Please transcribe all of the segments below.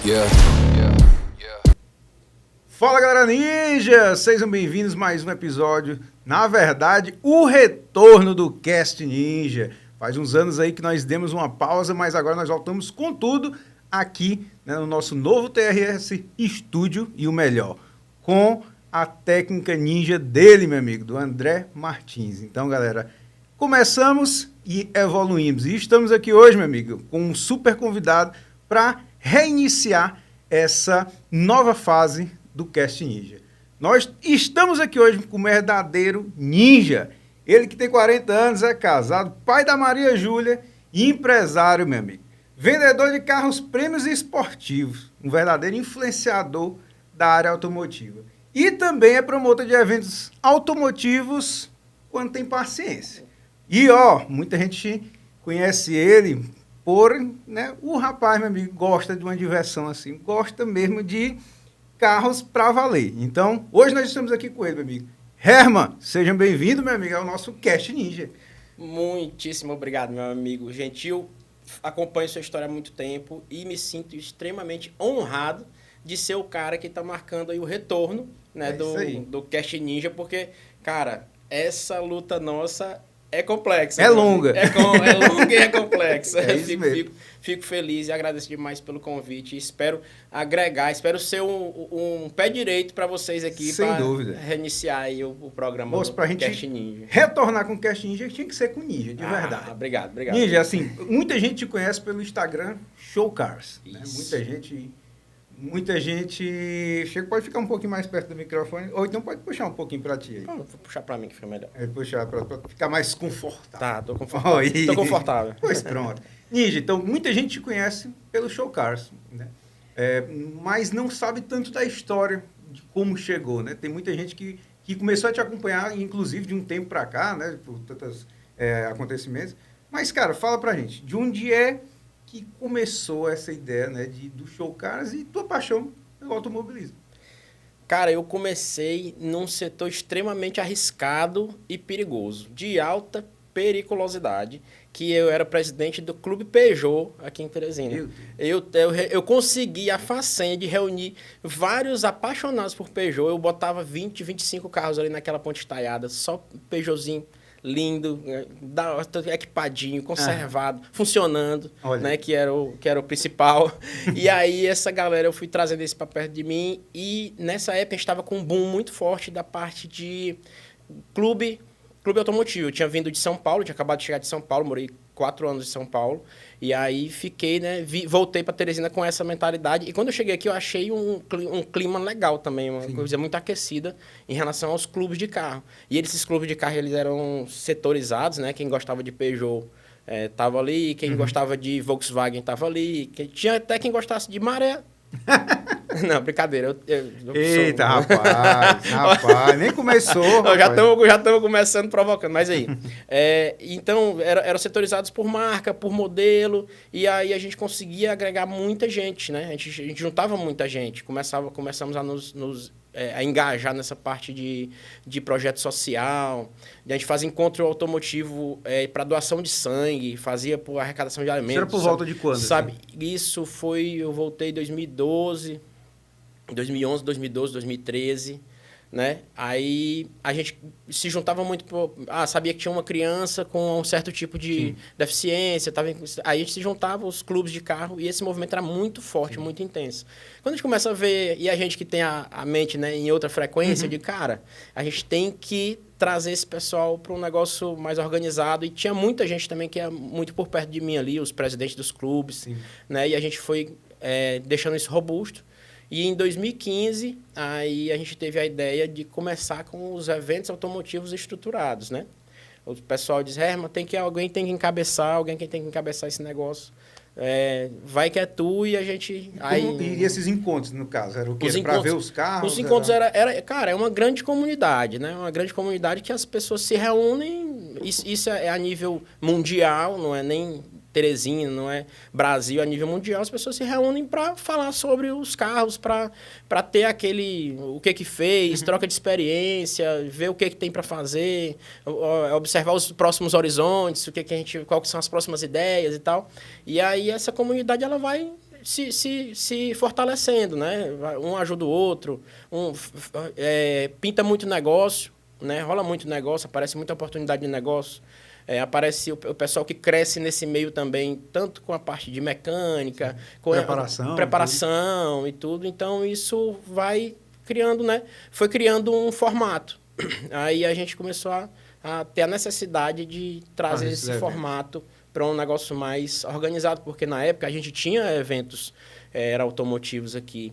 Yeah, yeah, yeah. Fala galera ninja, sejam bem-vindos a mais um episódio, na verdade o retorno do Cast Ninja. Faz uns anos aí que nós demos uma pausa, mas agora nós voltamos com tudo aqui, né, no nosso novo TRS Estúdio e o melhor, com a técnica ninja dele, meu amigo, do André Martins. Então galera, começamos e evoluímos e estamos aqui hoje, meu amigo, com um super convidado para reiniciar essa nova fase do Cast Ninja. Nós estamos aqui hoje com o verdadeiro ninja. Ele que tem 40 anos, é casado, pai da Maria Júlia e empresário, meu amigo. Vendedor de carros prêmios e esportivos. Um verdadeiro influenciador da área automotiva. E também é promotor de eventos automotivos quando tem paciência. E, muita gente conhece ele por, né, o rapaz, meu amigo, gosta de uma diversão assim, gosta mesmo de carros para valer. Então, hoje nós estamos aqui com ele, meu amigo. Herman, seja bem-vindo, meu amigo, ao nosso Cast Ninja. Muitíssimo obrigado, meu amigo gentil. Acompanho sua história há muito tempo e me sinto extremamente honrado de ser o cara que está marcando aí o retorno, né, do Cast Ninja, porque, cara, essa luta nossa é complexa. É longa. É longa e é complexa. É isso mesmo. Fico feliz e agradeço demais pelo convite. Espero agregar, espero ser um pé direito para vocês aqui. Sem dúvida. Reiniciar aí o programa Moço, pra gente Cast Ninja. Retornar com o Cast Ninja tinha que ser com Ninja, de verdade. Obrigado. Ninja, assim, muita gente te conhece pelo Instagram Showcars. Né? Muita gente... Pode ficar um pouquinho mais perto do microfone, ou então pode puxar um pouquinho para ti aí. Não, vou puxar para mim que fica melhor. Puxar para ficar mais confortável. Tá, tô confortável. Tô confortável. Pois pronto. Ninja, então muita gente te conhece pelo Showcars, né? Mas não sabe tanto da história de como chegou, né? Tem muita gente que começou a te acompanhar, inclusive de um tempo para cá, né? Por tantos acontecimentos. Mas, cara, fala pra gente, de onde é que começou essa ideia, né, do Showcars e tua paixão pelo automobilismo? Cara, eu comecei num setor extremamente arriscado e perigoso, de alta periculosidade, que eu era presidente do Clube Peugeot aqui em Teresina. Eu consegui a façanha de reunir vários apaixonados por Peugeot. Eu botava 20, 25 carros ali naquela ponte estaiada, só Peugeotzinho lindo, equipadinho, conservado, funcionando, né, que era o principal. E aí essa galera eu fui trazendo esse para perto de mim e nessa época a gente estava com um boom muito forte da parte de clube automotivo. Eu tinha vindo de São Paulo, tinha acabado de chegar de São Paulo, morei 4 anos em São Paulo, e aí fiquei, né, voltei para Teresina com essa mentalidade, e quando eu cheguei aqui eu achei um clima legal também, uma coisa muito aquecida em relação aos clubes de carro. E esses clubes de carro, eles eram setorizados, né, quem gostava de Peugeot tava ali, quem gostava de Volkswagen tava ali, tinha até quem gostasse de Maré. Não, brincadeira. Eita, rapaz, nem começou. Já estamos começando provocando, mas aí. Então, eram setorizados por marca, por modelo, e aí a gente conseguia agregar muita gente, né? A gente juntava muita gente, começamos a engajar nessa parte de projeto social. A gente fazia encontro automotivo para doação de sangue, fazia por arrecadação de alimentos. Isso era por volta de quando? Sabe? Isso eu voltei em 2011, 2012, 2013, né? Aí a gente se juntava muito, sabia que tinha uma criança com um certo tipo de deficiência, aí a gente se juntava os clubes de carro e esse movimento era muito forte, muito intenso. Quando a gente começa a ver, e a gente que tem a mente, né, em outra frequência, de cara, a gente tem que trazer esse pessoal para um negócio mais organizado, e tinha muita gente também que é muito por perto de mim ali, os presidentes dos clubes, né? E a gente foi deixando isso robusto. E em 2015, aí a gente teve a ideia de começar com os eventos automotivos estruturados, né? O pessoal diz, Herman, alguém tem que encabeçar esse negócio. Vai que é tu e a gente... E esses encontros, no caso, era o quê? Para ver os carros? Os encontros cara, é uma grande comunidade, né? Uma grande comunidade que as pessoas se reúnem, isso é a nível mundial, não é nem Teresina, não é Brasil, a nível mundial, as pessoas se reúnem para falar sobre os carros, para ter o que fez, troca de experiência, ver o que tem para fazer, observar os próximos horizontes, quais são as próximas ideias e tal. E aí essa comunidade ela vai se fortalecendo, né? Um ajuda o outro, pinta muito negócio, né? Rola muito negócio, aparece muita oportunidade de negócio. Aparece o pessoal que cresce nesse meio também, tanto com a parte de mecânica, com preparação e tudo. Então, isso vai criando, né? Foi criando um formato. Aí a gente começou a ter a necessidade de trazer esse formato para um negócio mais organizado, porque na época a gente tinha eventos automotivos aqui,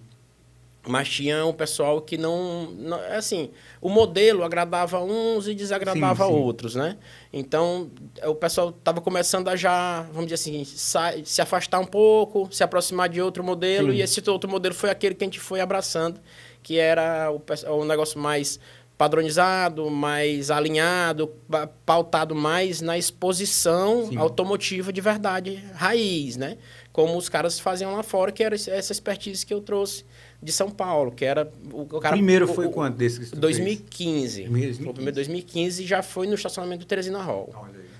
mas tinha um pessoal que não... Assim, o modelo agradava uns e desagradava outros, né? Então, o pessoal estava começando a já, vamos dizer assim, se afastar um pouco, se aproximar de outro modelo, e esse outro modelo foi aquele que a gente foi abraçando, que era o negócio mais padronizado, mais alinhado, pautado mais na exposição automotiva de verdade, raiz, né? Como os caras faziam lá fora, que era essa expertise que eu trouxe de São Paulo, que era o cara... Primeiro foi quando desse que você 2015. O primeiro 2015 já foi no estacionamento do Teresina Hall.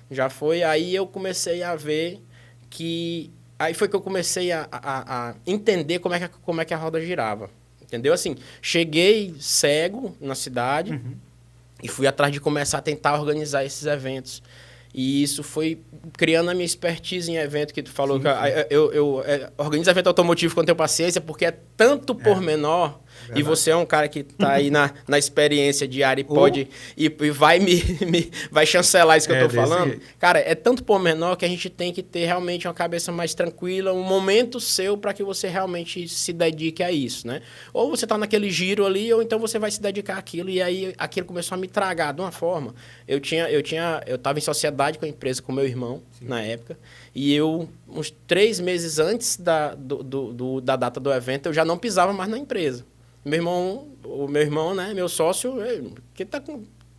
Já foi, aí eu comecei a ver que... Aí foi que eu comecei a entender como é que a roda girava. Entendeu? Assim, cheguei cego na cidade e fui atrás de começar a tentar organizar esses eventos. E isso foi criando a minha expertise em evento, que tu falou. Que eu organizo evento automotivo quando tenho paciência, porque é tanto pormenor. Verdade. E você é um cara que está aí na experiência diária e pode... E vai vai chancelar isso que eu estou falando. Cara, é tanto pormenor que a gente tem que ter realmente uma cabeça mais tranquila, um momento seu para que você realmente se dedique a isso, né? Ou você está naquele giro ali, ou então você vai se dedicar àquilo. E aí aquilo começou a me tragar de uma forma. Eu estava em sociedade com a empresa, com meu irmão, na época. E eu, uns 3 meses antes da data do evento, eu já não pisava mais na empresa. O meu irmão, né, meu sócio, que tá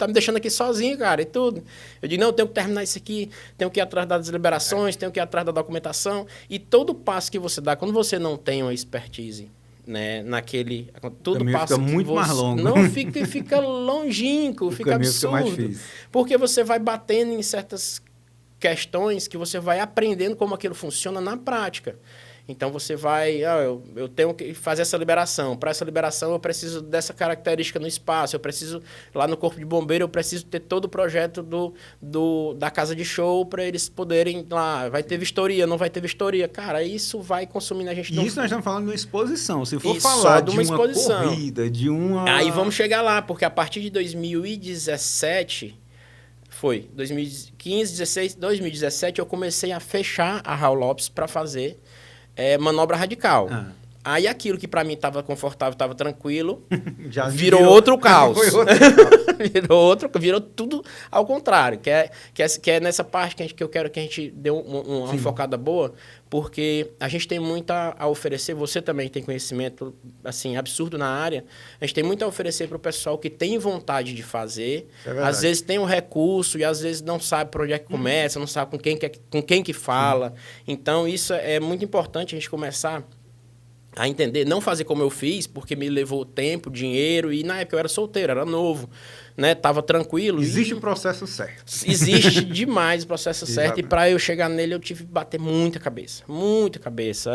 me deixando aqui sozinho, cara, e tudo. Eu digo, não, eu tenho que terminar isso aqui, tenho que ir atrás das liberações, tenho que ir atrás da documentação. E todo passo que você dá, quando você não tem uma expertise, né, naquele... Todo também passo fica muito mais longo. Não, fica longínquo, fica absurdo. Fica mais difícil. Porque você vai batendo em certas questões que você vai aprendendo como aquilo funciona na prática. Então, você vai... eu tenho que fazer essa liberação. Para essa liberação, eu preciso dessa característica no espaço. Eu preciso... Lá no Corpo de Bombeiro, eu preciso ter todo o projeto da casa de show para eles poderem... Lá, vai ter vistoria, não vai ter vistoria. Cara, isso vai consumindo a gente... E isso nós estamos falando de uma exposição. Se for isso, falar de uma corrida, de uma... Aí vamos chegar lá, porque a partir de 2017... Foi 2015, 16, 2017, eu comecei a fechar a Raul Lopes para fazer... manobra radical. Aí aquilo que para mim estava confortável, estava tranquilo, virou outro caos. Virou tudo ao contrário. Que é nessa parte que eu quero que a gente dê uma focada boa, porque a gente tem muito a oferecer, você também tem conhecimento assim, absurdo na área, a gente tem muito a oferecer para o pessoal que tem vontade de fazer, às vezes tem um recurso e às vezes não sabe por onde é que começa, não sabe com quem que fala. Então, isso é muito importante a gente começar a entender, não fazer como eu fiz, porque me levou tempo, dinheiro, e na época eu era solteiro, era novo, né? Tava tranquilo. Existe o processo certo. Existe demais o processo certo, e para eu chegar nele eu tive que bater muita cabeça, muita cabeça.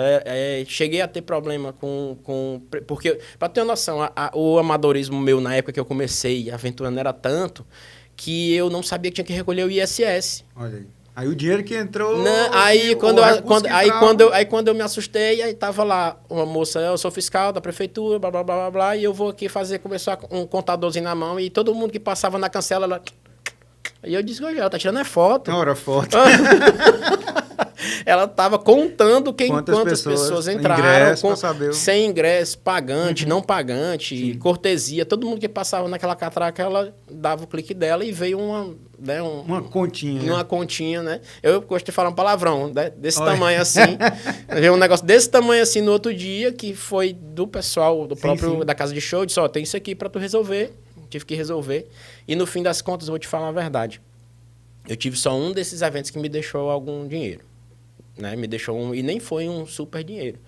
Cheguei a ter problema porque, para ter uma noção, o amadorismo meu na época que eu comecei, aventurando, era tanto que eu não sabia que tinha que recolher o ISS. Olha aí. Aí o dinheiro que entrou... Não, quando eu me assustei, aí tava lá uma moça, eu sou fiscal da prefeitura, blá, blá, blá, blá, blá, e eu vou aqui começar um contadorzinho na mão, e todo mundo que passava na cancela, ela... E eu disse, ela tá tirando foto. Não, era foto. Ela tava contando quantas pessoas entraram, sem ingresso, pagante, não pagante, cortesia. Todo mundo que passava naquela catraca, ela dava o clique dela e veio uma continha. Uma continha, né? Eu gosto de falar um palavrão, né? Desse tamanho assim. Veio um negócio desse tamanho assim no outro dia, que foi do pessoal, da casa de show, disse, tem isso aqui para tu resolver. Tive que resolver. E no fim das contas, eu vou te falar a verdade. Eu tive só um desses eventos que me deixou algum dinheiro. Né? Me deixou e nem foi um super dinheiro.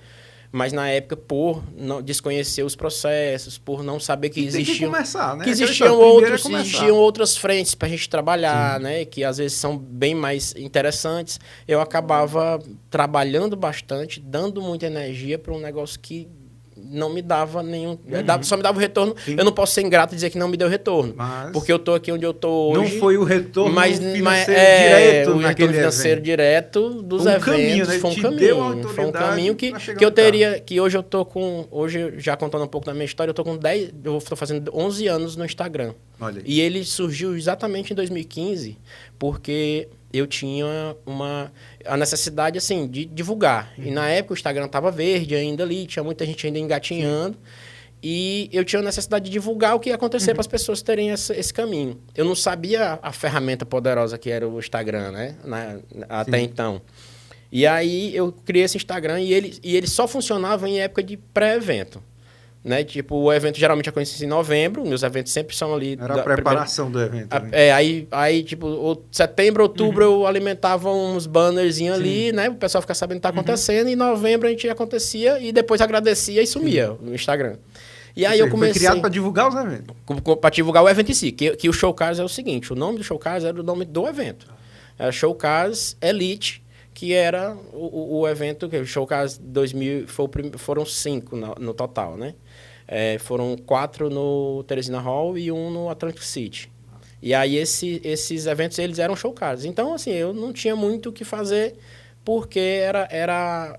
Mas na época, por não desconhecer os processos, por não saber que Tem que existiam... começar, né? Que Aquela existiam história, primeiro é começar. existiam outras frentes para a gente trabalhar, né? Que às vezes são bem mais interessantes. Eu acabava trabalhando bastante, dando muita energia para um negócio que não me dava nenhum... Só me dava o retorno. Sim. Eu não posso ser ingrato e dizer que não me deu retorno. Mas Porque eu tô aqui onde eu tô hoje. não foi o retorno financeiro o direto retorno naquele financeiro evento. direto dos Foi um eventos. caminho, né? Foi um Te caminho. deu Foi um autoridade caminho que pra chegar eu no carro. teria... Que hoje eu tô com... Hoje, já contando um pouco da minha história, eu tô com 10... Eu tô fazendo 11 anos no Instagram. Olha aí. E ele surgiu exatamente em 2015, porque eu tinha a necessidade, assim, de divulgar. E na época o Instagram estava verde ainda ali, tinha muita gente ainda engatinhando. E eu tinha a necessidade de divulgar o que ia acontecer para as pessoas terem esse caminho. Eu não sabia a ferramenta poderosa que era o Instagram, né? Até então. E aí eu criei esse Instagram e ele só funcionava em época de pré-evento. Né? Tipo, o evento geralmente acontece em novembro, meus eventos sempre são ali... Era a preparação do evento. Aí, tipo, setembro, outubro eu alimentava uns bannerzinhos ali, né? O pessoal ficar sabendo o que tá acontecendo. E em novembro a gente acontecia e depois agradecia e sumia no Instagram. E aí eu comecei... Foi criado para divulgar os eventos. Para divulgar o evento em si. Que o Showcars é o seguinte, o nome do Showcars era o nome do evento. Era Showcars Elite, que era o evento... que o Showcars 2000 foram 5 no total, né? Foram 4 no Teresina Hall e 1 no Atlantic City. E aí esses eventos eles eram showcars. Então, assim, eu não tinha muito o que fazer porque era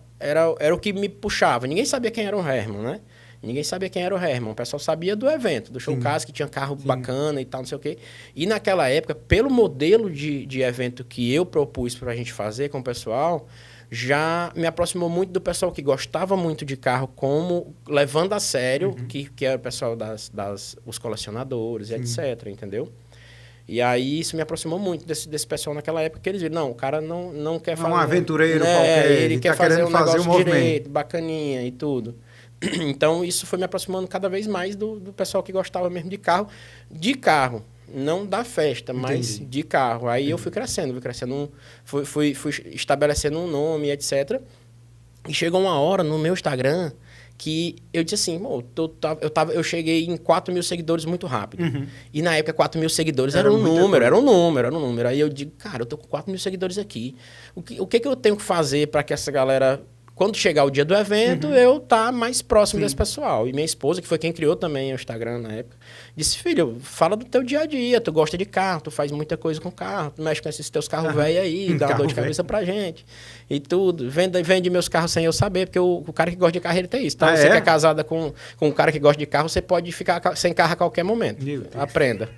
o que me puxava. Ninguém sabia quem era o Herman, né? Ninguém sabia quem era o Herman. O pessoal sabia do evento, do showcars, que tinha carro bacana e tal, não sei o quê. E naquela época, pelo modelo de evento que eu propus para a gente fazer com o pessoal... já me aproximou muito do pessoal que gostava muito de carro, como levando a sério, que era o pessoal os colecionadores, etc., entendeu? E aí isso me aproximou muito desse pessoal naquela época, que eles viram, não, o cara não quer fazer... um aventureiro qualquer, ele quer fazer um negócio o direito, bacaninha e tudo. Então isso foi me aproximando cada vez mais do pessoal que gostava mesmo de carro. Não da festa, mas de carro. Aí eu fui crescendo, fui estabelecendo um nome, etc. E chegou uma hora no meu Instagram que eu disse assim, eu cheguei em 4 mil seguidores muito rápido. E na época 4 mil seguidores era um número. Aí eu digo, cara, eu tô com 4 mil seguidores aqui. O que eu tenho que fazer para que essa galera... Quando chegar o dia do evento, eu tá mais próximo desse pessoal. E minha esposa, que foi quem criou também o Instagram na época, disse, filho, fala do teu dia a dia, tu gosta de carro, tu faz muita coisa com carro, tu mexe com esses teus carros velhos aí, dá uma dor de cabeça pra gente. E tudo. Vende meus carros sem eu saber, porque o cara que gosta de carro, ele tem isso. Tá? Você que é casada com um cara que gosta de carro, você pode ficar sem carro a qualquer momento. Aprenda.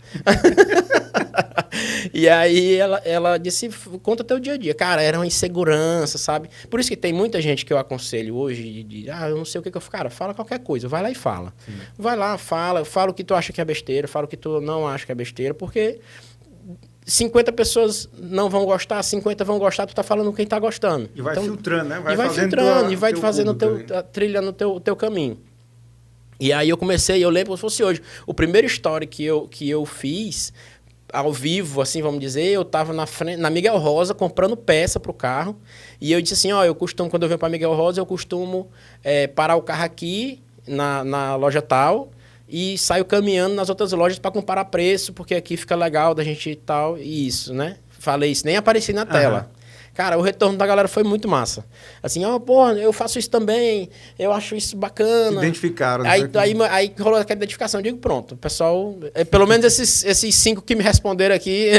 E aí ela disse, conta teu dia a dia. Cara, era uma insegurança, sabe? Por isso que tem muita gente que eu aconselho hoje de eu não sei o que eu faço. Cara, fala qualquer coisa, vai lá e fala. Vai lá, fala o que tu acha que é besteira, fala o que tu não acha que é besteira, porque 50 pessoas não vão gostar, 50 vão gostar, tu tá falando quem tá gostando. E vai filtrando, né? Vai filtrando, e vai fazendo trilhando o teu caminho. E aí eu comecei, eu lembro como se fosse hoje. O primeiro story que eu fiz... ao vivo, assim, vamos dizer, eu tava na Miguel Rosa comprando peça pro carro e eu disse assim, quando eu venho pra Miguel Rosa, eu costumo parar o carro aqui na loja tal e saio caminhando nas outras lojas para comparar preço, porque aqui fica legal da gente e tal, e isso, né? Falei isso, nem apareci na tela. Cara, o retorno da galera foi muito massa. Assim, eu faço isso também, eu acho isso bacana. Se identificaram. Aí rolou aquela identificação. Eu digo, pronto, o pessoal... pelo menos esses 5 que me responderam aqui,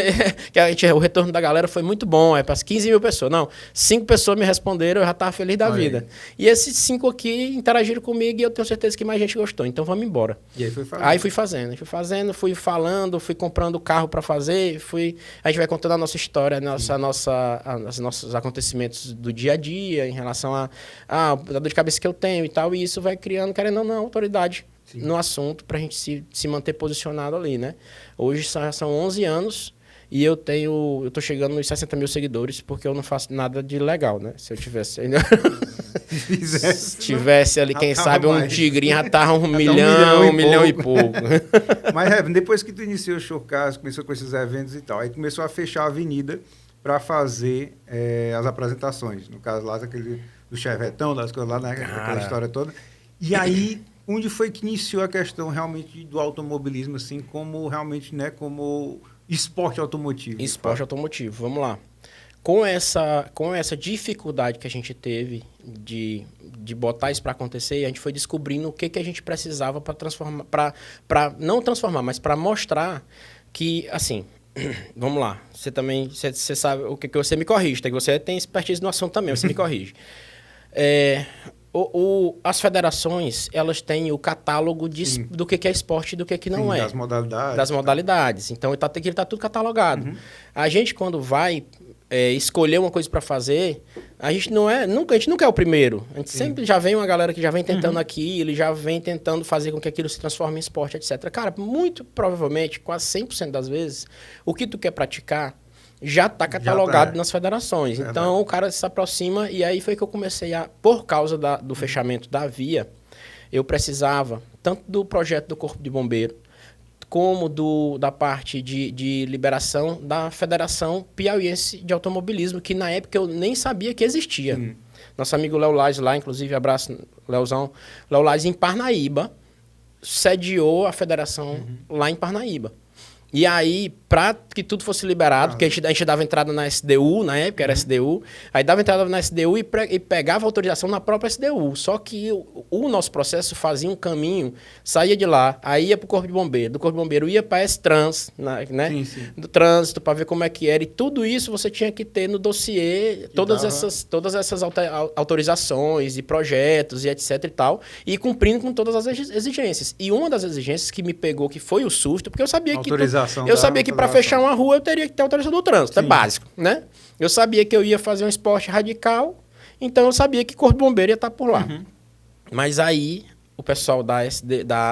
o retorno da galera foi muito bom. Para as 15 mil pessoas. Não, 5 pessoas me responderam, eu já estava feliz da vida. E esses 5 aqui interagiram comigo e eu tenho certeza que mais gente gostou. Então, vamos embora. E aí foi fazendo. Aí fui fazendo, fui falando, fui comprando carro para fazer, a gente vai contando a nossa história, os nossos acontecimentos do dia a dia, em relação a dor de cabeça que eu tenho e tal, e isso vai criando, querendo ou não, autoridade no assunto para a gente se manter posicionado ali, né? Hoje são 11 anos e eu tô chegando nos 60 mil seguidores porque eu não faço nada de legal, né? Se eu tivesse... Se tivesse ali, quem sabe, um tigrinho, já tava um milhão e pouco. Mas, depois que tu iniciou o Showcars, começou com esses eventos e tal, aí começou a fechar a avenida para fazer as apresentações. No caso lá, aquele do Chevetão, das coisas lá, né? Aquela história toda. E aí, onde foi que iniciou a questão realmente do automobilismo, assim, como realmente, né, como esporte automotivo? Esporte automotivo, vamos lá. Com essa dificuldade que a gente teve de botar isso para acontecer, a gente foi descobrindo o que a gente precisava para transformar, para não transformar, mas para mostrar que, assim, vamos lá, você sabe o que você me corrige, tá? Que você tem expertise no assunto também, você me corrige. As federações, elas têm o catálogo do que é esporte e do que não é. Das modalidades. Das modalidades. Então, ele tá tudo catalogado. A gente, quando vai escolher uma coisa para fazer, a gente nunca é o primeiro. A gente sempre já vem uma galera que já vem tentando aquilo, já vem tentando fazer com que aquilo se transforme em esporte, etc. Cara, muito provavelmente, quase 100% das vezes, o que tu quer praticar já está catalogado nas federações. Verdade. Então, o cara se aproxima e aí foi que eu comecei por causa do fechamento da via, eu precisava tanto do projeto do Corpo de Bombeiro, como da parte de liberação da Federação Piauiense de Automobilismo, que na época eu nem sabia que existia. Nosso amigo Léo Lage lá, inclusive, abraço, Léozão. Léo Lage, em Parnaíba, sediou a federação lá em Parnaíba. E aí, para que tudo fosse liberado, porque a gente dava entrada na SDU, na época era SDU, aí dava entrada na SDU e pegava autorização na própria SDU. Só que o nosso processo fazia um caminho, saía de lá, aí ia para o Corpo de Bombeiro. Do Corpo de Bombeiro ia para a S-Trans, né? Sim. Do trânsito, para ver como é que era. E tudo isso você tinha que ter no dossiê, todas essas autorizações e projetos e etc e tal, e cumprindo com todas as exigências. E uma das exigências que me pegou, que foi o susto, porque eu sabia que para fechar uma rua eu teria que ter autorização do trânsito, é básico, né? Eu sabia que eu ia fazer um esporte radical, então eu sabia que Corpo de Bombeiro ia estar por lá. Mas aí o pessoal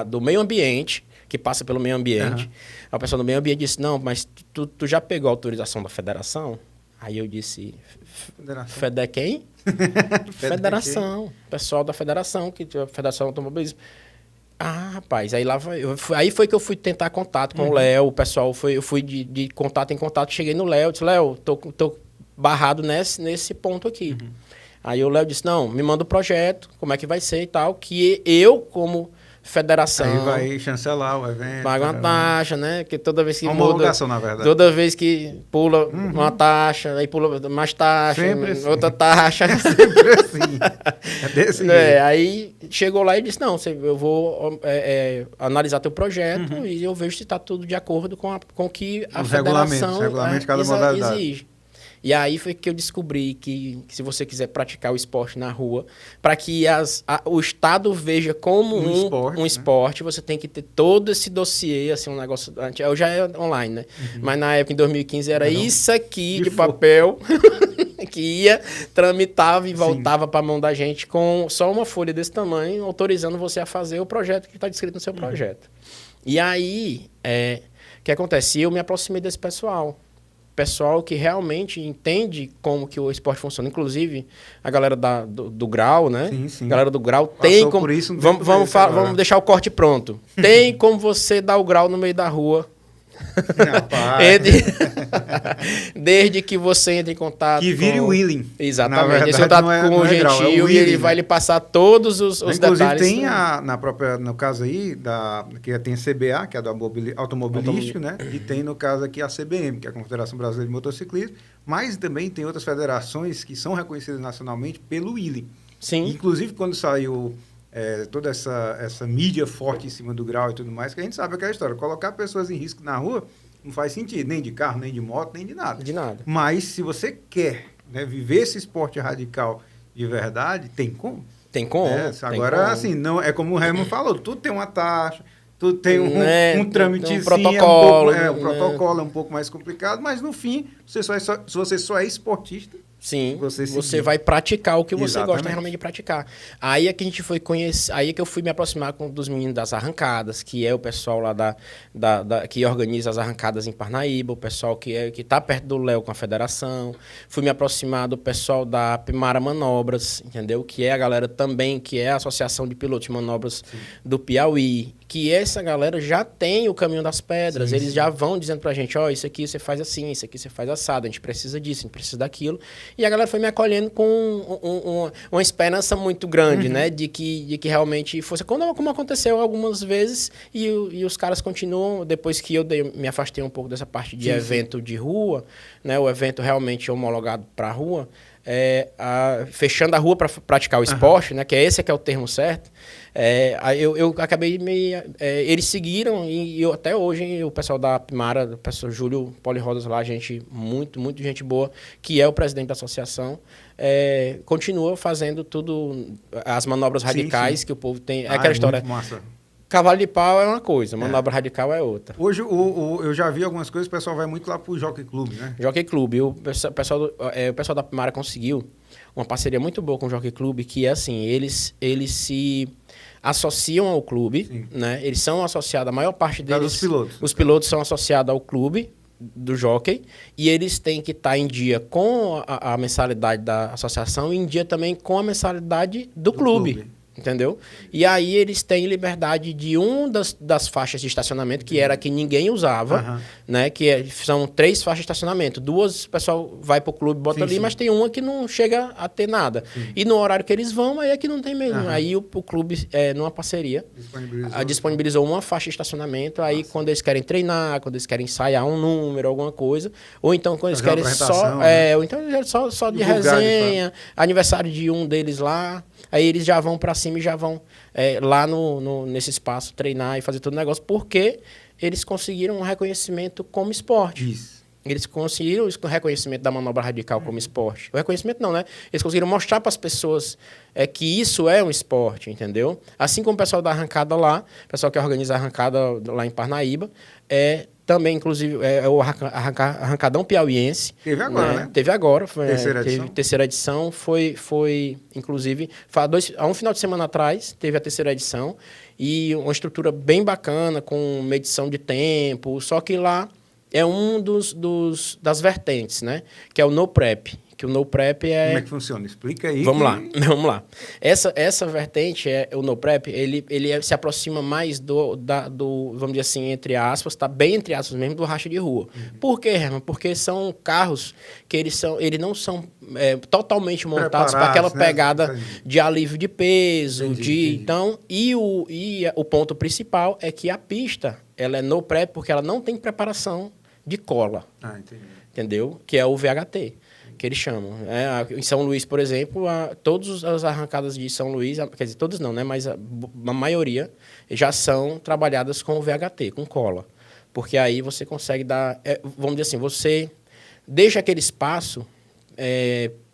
do meio ambiente, que passa pelo meio ambiente, o pessoal do meio ambiente disse, não, mas tu já pegou a autorização da federação? Aí eu disse, Fede quem? Federação, pessoal da federação, que a Federação Automobilismo. Ah, rapaz, aí foi que eu fui tentar contato com o Léo, o pessoal eu fui de contato em contato, cheguei no Léo, disse, Léo, tô barrado nesse ponto aqui. Aí o Léo disse, não, me manda o projeto, como é que vai ser e tal, que eu, como federação... Aí vai chancelar o evento. Paga uma taxa, né? Que toda vez que uma muda... homologação, na verdade. Toda vez que pula uma taxa, aí pula mais taxa, outra taxa. Sempre assim. É desse jeito. Aí chegou lá e disse, não, eu vou analisar teu projeto e eu vejo se está tudo de acordo com o que a federação regulamento de cada modalidade. exige. E aí foi que eu descobri que se você quiser praticar o esporte na rua, para que o Estado veja como um esporte, você tem que ter todo esse dossiê, assim, um negócio... Eu já é online, né? Mas na época, em 2015, era isso aqui de papel que ia, tramitava e voltava para a mão da gente com só uma folha desse tamanho, autorizando você a fazer o projeto que está descrito no seu projeto. E aí, o que acontece? Eu me aproximei desse pessoal que realmente entende como que o esporte funciona. Inclusive, a galera do Grau, né? Sim. A galera do Grau Passou tem como... por isso Vamos deixar o corte pronto. Tem como você dar o grau no meio da rua. Desde que você entre em contato que vire o Wheeling. Exatamente. Esse contato com o Gentil e ele vai lhe passar todos os detalhes. Inclusive tem no caso aí, que tem a CBA, que é do automobilístico, né? E tem no caso aqui a CBM, que é a Confederação Brasileira de Motociclismo, mas também tem outras federações que são reconhecidas nacionalmente pelo Wheeling. Sim. Inclusive quando saiu toda essa mídia forte em cima do grau e tudo mais, que a gente sabe aquela história, colocar pessoas em risco na rua não faz sentido, nem de carro, nem de moto, nem de nada. De nada. Mas se você quer, né, viver esse esporte radical de verdade, tem como. Tem como. Agora, assim, não, é como o Herman falou, tudo tem uma taxa, tudo tem um trâmitezinho, um protocolo. O protocolo é um pouco mais complicado, mas no fim, se você só é esportista, Sim, Você você seguir. vai praticar o que você Exatamente. gosta realmente de praticar. Aí é que a gente foi conhecer, aí é que eu fui me aproximar dos meninos das arrancadas, que é o pessoal lá que organiza as arrancadas em Parnaíba, o pessoal que tá perto do Léo com a federação. Fui me aproximar do pessoal da Pimara Manobras, entendeu? Que é a galera também, que é a Associação de Pilotos de Manobras do Piauí. Que essa galera já tem o caminho das pedras, Sim, eles sim. já vão dizendo pra gente, ó, isso aqui você faz assim, isso aqui você faz assado, a gente precisa disso, a gente precisa daquilo. E a galera foi me acolhendo com uma esperança muito grande, né? De que realmente fosse como aconteceu algumas vezes e os caras continuam, depois que eu me afastei um pouco dessa parte de Sim, evento de rua, né? O evento realmente homologado pra rua, fechando a rua para praticar o esporte, né? Que esse que é o termo certo. Aí eu acabei eles seguiram e eu, até hoje o pessoal da Pimara, o pessoal Júlio Polirodas lá, gente muito gente boa, que é o presidente da associação, continua fazendo tudo, as manobras radicais sim. que o povo tem. É Ah, aquela história. muito massa. Cavalo de pau é uma coisa, manobra radical é outra. Hoje eu já vi algumas coisas, o pessoal vai muito lá pro Jockey Club, né? Jockey Club, o pessoal da Pimara conseguiu uma parceria muito boa com o Jockey Club, que é assim, eles se associam ao clube, Sim. né? Eles são associados, a maior parte Por causa deles... dos pilotos. Os pilotos são associados ao clube do Jockey e eles têm que estar em dia com a mensalidade da associação e em dia também com a mensalidade do clube. Entendeu? E aí eles têm liberdade de das faixas de estacionamento, que era que ninguém usava, né? Que são 3 faixas de estacionamento. 2 o pessoal vai pro clube, bota ali, mas tem uma que não chega a ter nada. E no horário que eles vão, aí é que não tem mesmo. Aí o clube, numa parceria, disponibilizou uma faixa de estacionamento. Aí quando eles querem treinar, quando eles querem ensaiar um número, alguma coisa, ou então quando eles querem só... né? Ou então só de resenha, aniversário de um deles lá. Aí eles já vão para cima e já vão lá nesse espaço treinar e fazer todo o negócio, porque eles conseguiram um reconhecimento como esporte. Isso. Eles conseguiram o reconhecimento da manobra radical como esporte. O reconhecimento não, né? Eles conseguiram mostrar para as pessoas que isso é um esporte, entendeu? Assim como o pessoal da arrancada lá, o pessoal que organiza a arrancada lá em Parnaíba, também, inclusive, o Arrancadão Piauiense. Teve agora, né? Teve agora. Terceira Terceira edição. Foi inclusive, há um final de semana atrás, teve a terceira edição. E uma estrutura bem bacana, com medição de tempo. Só que lá é um das vertentes, né? Que é o No Prep. Que o No Prep Como é que funciona? Explica aí. Vamos lá. Essa vertente, o No Prep, ele se aproxima mais do, vamos dizer assim, entre aspas, tá bem entre aspas mesmo, do racha de rua. Por quê, Herman? Porque são carros que eles não são totalmente montados para aquela pegada de alívio de peso, entendi. Então, e o ponto principal é que a pista, ela é No Prep porque ela não tem preparação de cola. Entendi. Entendeu? Que é o VHT. Que eles chamam. Em São Luís, por exemplo, todas as arrancadas de São Luís, quer dizer, todas não, né? Mas a maioria já são trabalhadas com o VHT, com cola. Porque aí você consegue dar... vamos dizer assim, você deixa aquele espaço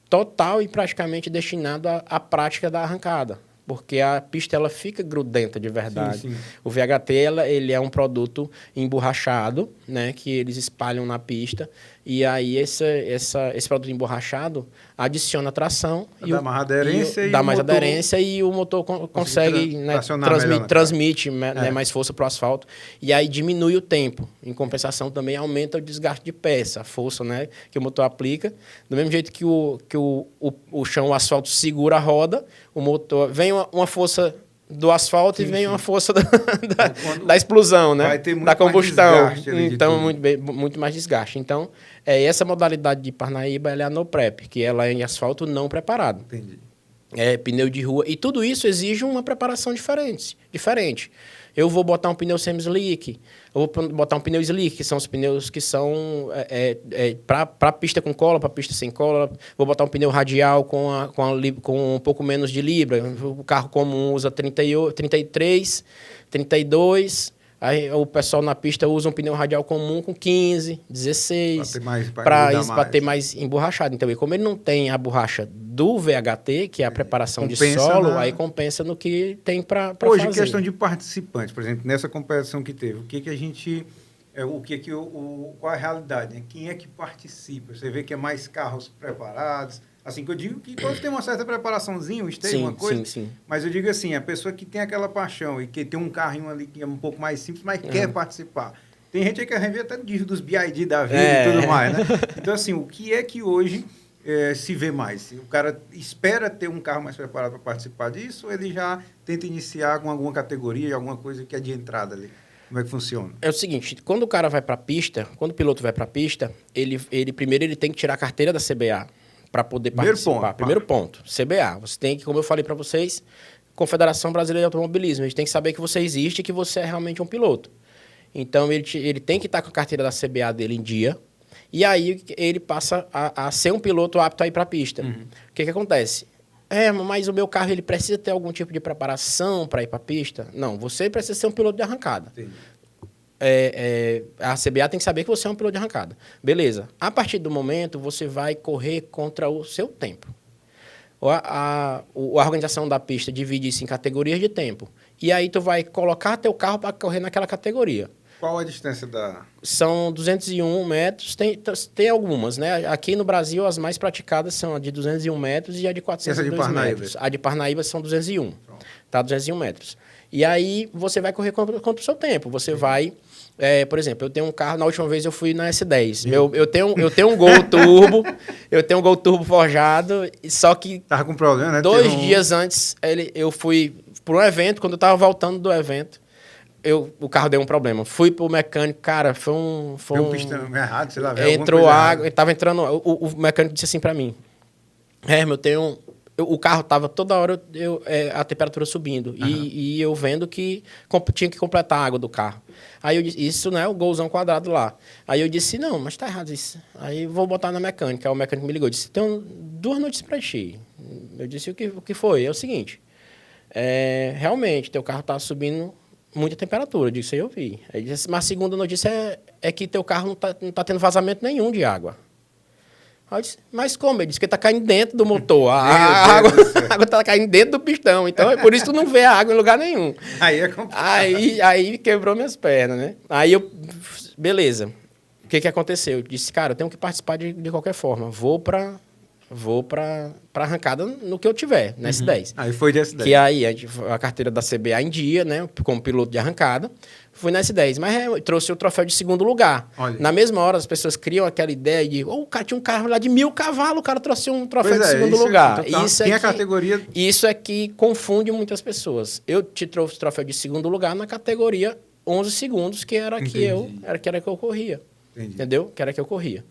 total e praticamente destinado à prática da arrancada. Porque a pista ela fica grudenta de verdade. Sim. O VHT ele é um produto emborrachado, né, que eles espalham na pista. E aí esse produto emborrachado adiciona tração. Dá mais aderência. Dá mais aderência e o motor consegue transmite mais força para o asfalto. E aí diminui o tempo. Em compensação também aumenta o desgaste de peça, a força, né, que o motor aplica. Do mesmo jeito que o chão, o asfalto segura a roda, o motor... Vem uma força do asfalto e vem uma força da explosão, né? Vai ter muito da combustão. Mais desgaste então, muito mais desgaste. Então, essa modalidade de Parnaíba ela é a No Prep, que ela é em asfalto não preparado. Entendi. Pneu de rua. E tudo isso exige uma preparação diferente. Eu vou botar um pneu semi-slick, eu vou botar um pneu slick, que são os pneus que são para pista com cola, para pista sem cola. Vou botar um pneu radial com um pouco menos de libra. O carro comum usa 33, 32. Aí o pessoal na pista usa um pneu radial comum com 15, 16, para ter mais emborrachado. Então, como ele não tem a borracha do VHT, que é a preparação de solo, aí compensa no que tem para fazer. Hoje, questão de participantes, por exemplo, nessa competição que teve, o que a gente o que que qual é a realidade, né? Quem é que participa? Você vê que é mais carros preparados. Assim que eu digo que todos têm uma certa preparaçãozinha, um esteio, uma coisa. Sim. Mas eu digo assim, a pessoa que tem aquela paixão e que tem um carrinho ali que é um pouco mais simples, mas quer participar. Tem gente aí que a gente até diz dos BID da vida e tudo mais, né? Então, assim, o que é que hoje se vê mais? O cara espera ter um carro mais preparado para participar disso ou ele já tenta iniciar com alguma categoria, alguma coisa que é de entrada ali? Como é que funciona? É o seguinte, quando o cara vai para a pista, quando o piloto vai para a pista, ele primeiro ele tem que tirar a carteira da CBA para poder participar. Primeiro ponto, CBA. Você tem que, como eu falei para vocês, Confederação Brasileira de Automobilismo, a gente tem que saber que você existe e que você é realmente um piloto. Então, ele tem que estar com a carteira da CBA dele em dia, e aí ele passa a ser um piloto apto a ir para a pista. O que acontece? Mas o meu carro ele precisa ter algum tipo de preparação para ir para a pista? Não, você precisa ser um piloto de arrancada. Entendi. A CBA tem que saber que você é um piloto de arrancada. Beleza. A partir do momento, você vai correr contra o seu tempo. A organização da pista divide isso em categorias de tempo. E aí tu vai colocar teu carro para correr naquela categoria. Qual a distância da... São 201 metros. Tem algumas, né? Aqui no Brasil, as mais praticadas são a de 201 metros e a de 402 metros. A de Parnaíba são 201. Pronto. Tá, 201 metros. E aí, você vai correr contra o seu tempo. Você vai... por exemplo, eu tenho um carro, na última vez eu fui na S10. Eu tenho um Gol Turbo, eu tenho um Gol Turbo forjado, só que... Tava com problema, né? 2 dias antes, eu fui por um evento, quando eu tava voltando do evento, o carro deu um problema. Fui pro mecânico, cara, foi um pistão errado, sei lá. Entrou água, tava entrando... O mecânico disse assim pra mim, eu tenho... O carro estava toda hora a temperatura subindo. E eu vendo que tinha que completar a água do carro. Aí eu disse, isso não é o golzão quadrado lá. Aí eu disse, não, mas tá errado isso. Aí vou botar na mecânica. Aí o mecânico me ligou e disse, tem 2 noites para encher. Eu disse, o que foi? É o seguinte, realmente, teu carro tá subindo muita temperatura. Eu disse, aí eu vi. Aí disse, mas a segunda notícia é que teu carro não tá tendo vazamento nenhum de água. Aí eu disse, mas como? Ele disse que está caindo dentro do motor. A água está caindo dentro do pistão. Então, é por isso que tu não vê a água em lugar nenhum. Aí é complicado. Aí quebrou minhas pernas, né? Aí beleza. O que aconteceu? Eu disse, cara, eu tenho que participar de qualquer forma. Vou para arrancada no que eu tiver, na S10. Aí foi de S10. Que aí a carteira da CBA em dia, né? Como piloto de arrancada. Fui na S10, mas trouxe o troféu de segundo lugar. Olha. Na mesma hora, as pessoas criam aquela ideia de... o cara tinha um carro lá de 1000 cavalos, o cara trouxe um troféu de segundo lugar. Tem a categoria... Isso é que confunde muitas pessoas. Eu te trouxe o troféu de segundo lugar na categoria 11 segundos, que era que eu corria. Entendi. Entendeu? Que era que eu corria.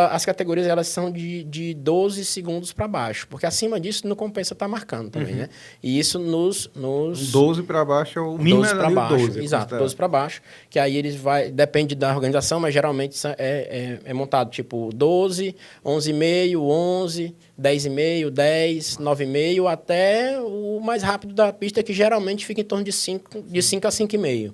As categorias elas são de 12 segundos para baixo, porque acima disso não compensa estar marcando também, né? E isso nos 12 para baixo é o mínimo, 12 para baixo. 12, Exato, 12 para baixo, que aí eles depende da organização, mas geralmente é montado tipo 12, 11,5, 11, 10,5, 10, 9,5, até o mais rápido da pista, que geralmente fica em torno de 5 a 5,5.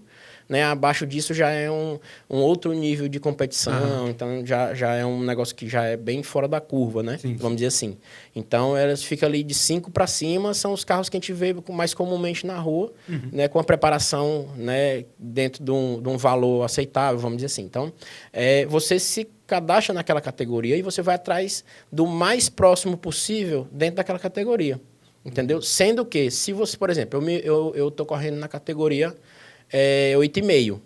Né? Abaixo disso já é um outro nível de competição, então já é um negócio que já é bem fora da curva, né? Sim. Vamos dizer assim. Então, elas ficam ali de 5 para cima, são os carros que a gente vê mais comumente na rua, né? Com a preparação, né? Dentro de um valor aceitável, vamos dizer assim. Então, você se cadastra naquela categoria e você vai atrás do mais próximo possível dentro daquela categoria, entendeu? Sendo que, se você, por exemplo, eu tô correndo na categoria 8,5.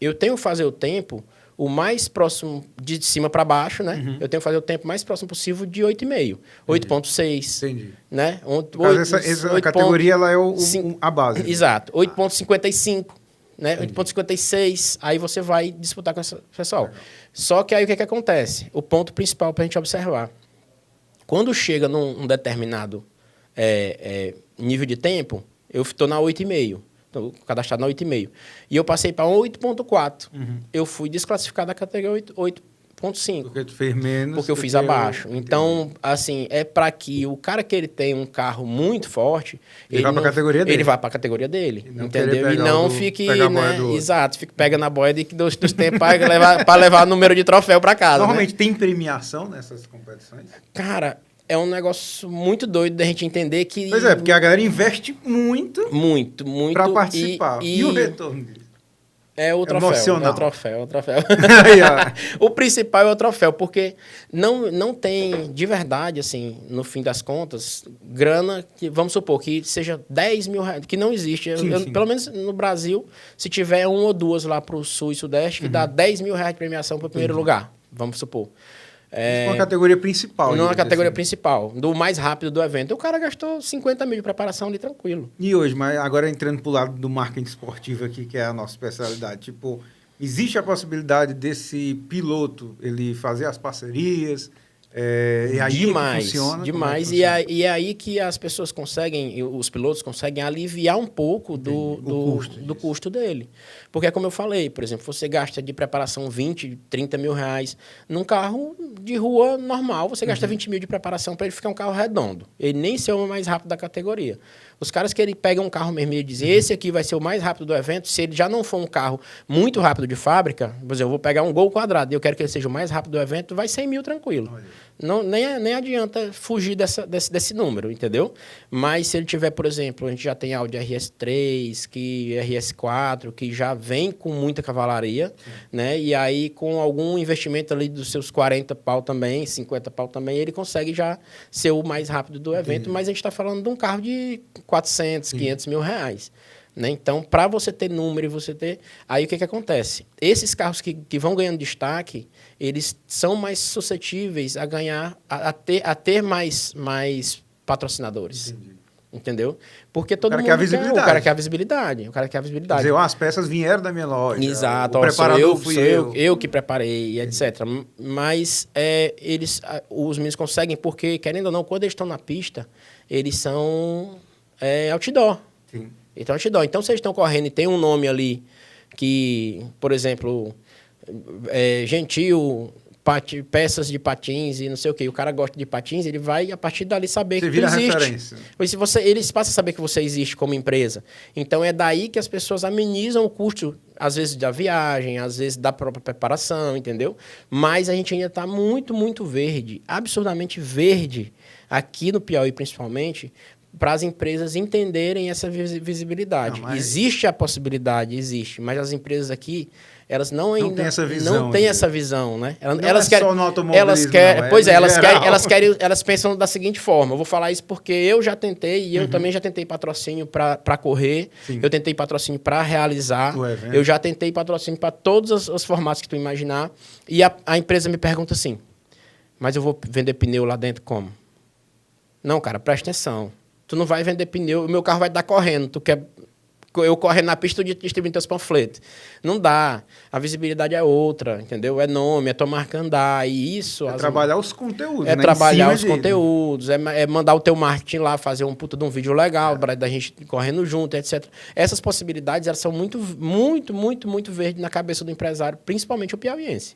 Eu tenho que fazer o tempo o mais próximo de cima para baixo, né? Eu tenho que fazer o tempo mais próximo possível de 8,5. 8,6. Entendi. Né? Essa categoria ela é a base. Exato. 8,55. Né? 8,56. Aí você vai disputar com esse pessoal. Só que aí o que acontece? O ponto principal para a gente observar. Quando chega num determinado nível de tempo, eu estou na 8,5. Estou cadastrado na 8,5. E eu passei para 8,4. Eu fui desclassificado da categoria 8,5. Porque tu fez menos. Porque eu fiz abaixo. Então, assim, é para que o cara que ele tem um carro muito forte... Ele vai para a categoria dele. Ele vai para a categoria dele, entendeu? E não fique, né? Exato, fique pega na boia dos tempos para levar o número de troféu para casa. Normalmente tem premiação nessas competições? Cara... É um negócio muito doido da gente entender que... Pois é, porque a galera investe muito... Muito. Para participar. E o retorno disso? É o troféu. Emocional. É o troféu. Aí, ó. O principal é o troféu, porque não tem, de verdade, assim, no fim das contas, grana que, vamos supor, que seja 10 mil reais, que não existe. Sim. Pelo menos no Brasil, se tiver uma ou duas lá para o Sul e Sudeste, que dá 10 mil reais de premiação para o primeiro lugar, vamos supor. Isso uma categoria principal. Não na categoria assim. principal, do mais rápido do evento. O cara gastou 50 mil de preparação ali tranquilo. E hoje, mas agora entrando pro lado do marketing esportivo aqui, que é a nossa especialidade, tipo, existe a possibilidade desse piloto ele fazer as parcerias? E aí Demais, que funciona? demais. Como é que funciona? E é aí que as pessoas conseguem, os pilotos conseguem aliviar um pouco do custo dele. Porque, como eu falei, por exemplo, você gasta de preparação 20, 30 mil reais. Num carro de rua normal, você gasta 20 mil de preparação para ele ficar um carro redondo. Ele nem ser o mais rápido da categoria. Os caras que ele pegam um carro mesmo e dizem, esse aqui vai ser o mais rápido do evento, se ele já não for um carro muito rápido de fábrica, por exemplo, eu vou pegar um Gol quadrado e eu quero que ele seja o mais rápido do evento, vai 100 mil tranquilo. Não, nem adianta fugir desse número, entendeu? Mas se ele tiver, por exemplo, a gente já tem Audi RS3, RS4, que já vem com muita cavalaria, né? E aí com algum investimento ali dos seus 40 pau também, 50 pau também, ele consegue já ser o mais rápido do evento, mas a gente está falando de um carro de 400, 500 mil reais. Né? Então, para você ter número e você ter... Aí, o que acontece? Esses carros que vão ganhando destaque, eles são mais suscetíveis a ganhar, a ter mais patrocinadores. Entendi. Entendeu? Porque todo mundo quer a visibilidade. O cara quer a visibilidade. O cara quer a visibilidade. Quer dizer, as peças vieram da minha loja. Exato. O preparador fui eu que preparei, etc. Mas os meninos conseguem porque, querendo ou não, quando eles estão na pista, eles são outdoor. Sim. Então, outdoor. Então, se eles estão correndo e tem um nome ali que, por exemplo, Gentil, peças de patins e não sei o quê. O cara gosta de patins, ele vai, a partir dali, saber que tu existe. Referência. Eles passam a saber que você existe como empresa. Então, é daí que as pessoas amenizam o custo, às vezes, da viagem, às vezes, da própria preparação, entendeu? Mas a gente ainda está muito, muito verde, absurdamente verde, aqui no Piauí, principalmente, para as empresas entenderem essa visibilidade. Existe a possibilidade, existe, mas as empresas aqui, elas não têm essa visão. Não têm essa visão, né? Elas querem, só no automobilismo, elas pensam da seguinte forma, eu vou falar isso porque eu já tentei, e eu também já tentei patrocínio para correr, eu tentei patrocínio para realizar, eu já tentei patrocínio para todos os formatos que tu imaginar, e a empresa me pergunta assim, mas eu vou vender pneu lá dentro como? Não, cara, presta atenção. Tu não vai vender pneu, o meu carro vai estar correndo. Tu quer eu correndo na pista de distribuindo teus panfletos? Não dá. A visibilidade é outra, entendeu? É nome, é tua marca andar. E isso... trabalhar os conteúdos, né? Trabalhar os conteúdos, é mandar o teu marketing lá, fazer um puta de um vídeo legal, da gente correndo junto, etc. Essas possibilidades, elas são muito, muito, muito, muito verdes na cabeça do empresário, principalmente o piauiense.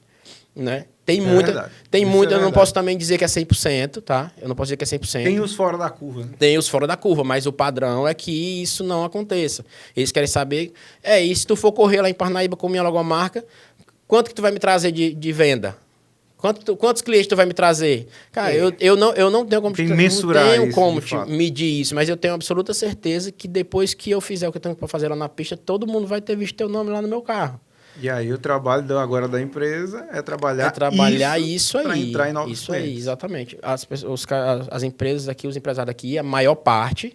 Né? Tem muita, eu não posso também dizer que é 100%, tá? Eu não posso dizer que é 100%. Tem os fora da curva, né? Tem os fora da curva, mas o padrão é que isso não aconteça. Eles querem saber, e se tu for correr lá em Parnaíba com minha logomarca, quanto que tu vai me trazer de venda? Quantos clientes tu vai me trazer? Cara, eu não tenho como, medir isso, mas eu tenho absoluta certeza que depois que eu fizer o que eu tenho para fazer lá na pista, todo mundo vai ter visto teu nome lá no meu carro. E aí o trabalho agora da empresa é trabalhar isso aí. Para entrar em novos clientes. Aí, exatamente. As empresas aqui, os empresários aqui, a maior parte...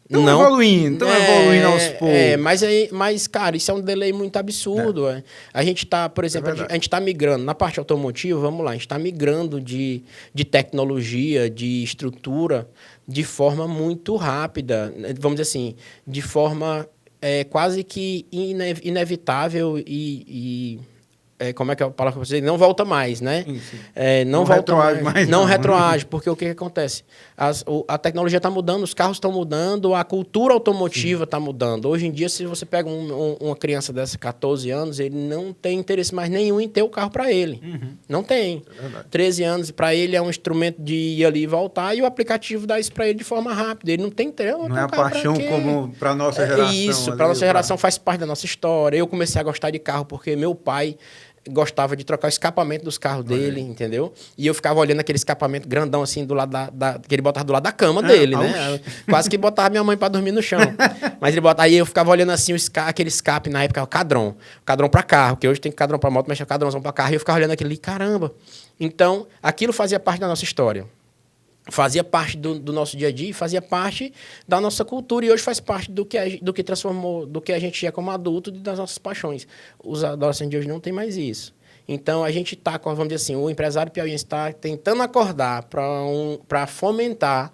Estão evoluindo aos poucos. Mas, cara, isso é um delay muito absurdo. A gente está, por exemplo, a gente está migrando, na parte automotiva, vamos lá, a gente está migrando de tecnologia, de estrutura, de forma muito rápida. Vamos dizer assim, de forma... quase que inevitável e como é que é a palavra que você diz? Não volta mais, né? Não volta mais. Não retroage, porque o que acontece? A tecnologia está mudando, os carros estão mudando, a cultura automotiva está mudando. Hoje em dia, se você pega uma criança dessa 14 anos, ele não tem interesse mais nenhum em ter o carro para ele. Não tem. 13 anos, para ele é um instrumento de ir ali e voltar, e o aplicativo dá isso para ele de forma rápida. Ele não tem interesse. Não é a paixão como para a nossa geração. Isso, para a nossa geração faz parte da nossa história. Eu comecei a gostar de carro porque meu pai... gostava de trocar o escapamento dos carros dele, entendeu? E eu ficava olhando aquele escapamento grandão, assim, do lado que ele botava do lado da cama dele, né? Quase que botava minha mãe pra dormir no chão. Mas ele botava... Aí eu ficava olhando, assim, aquele escape, na época, o cadrão. Cadrão pra carro, que hoje tem cadrão pra moto, mas tinha cadrãozão pra carro. E eu ficava olhando aquilo ali, caramba. Então, aquilo fazia parte da nossa história. Fazia parte do nosso dia a dia, fazia parte da nossa cultura e hoje faz parte do que transformou, do que a gente é como adulto e das nossas paixões. Os adolescentes de hoje não tem mais isso. Então, a gente está, vamos dizer assim, o empresário piauiense está tentando acordar para fomentar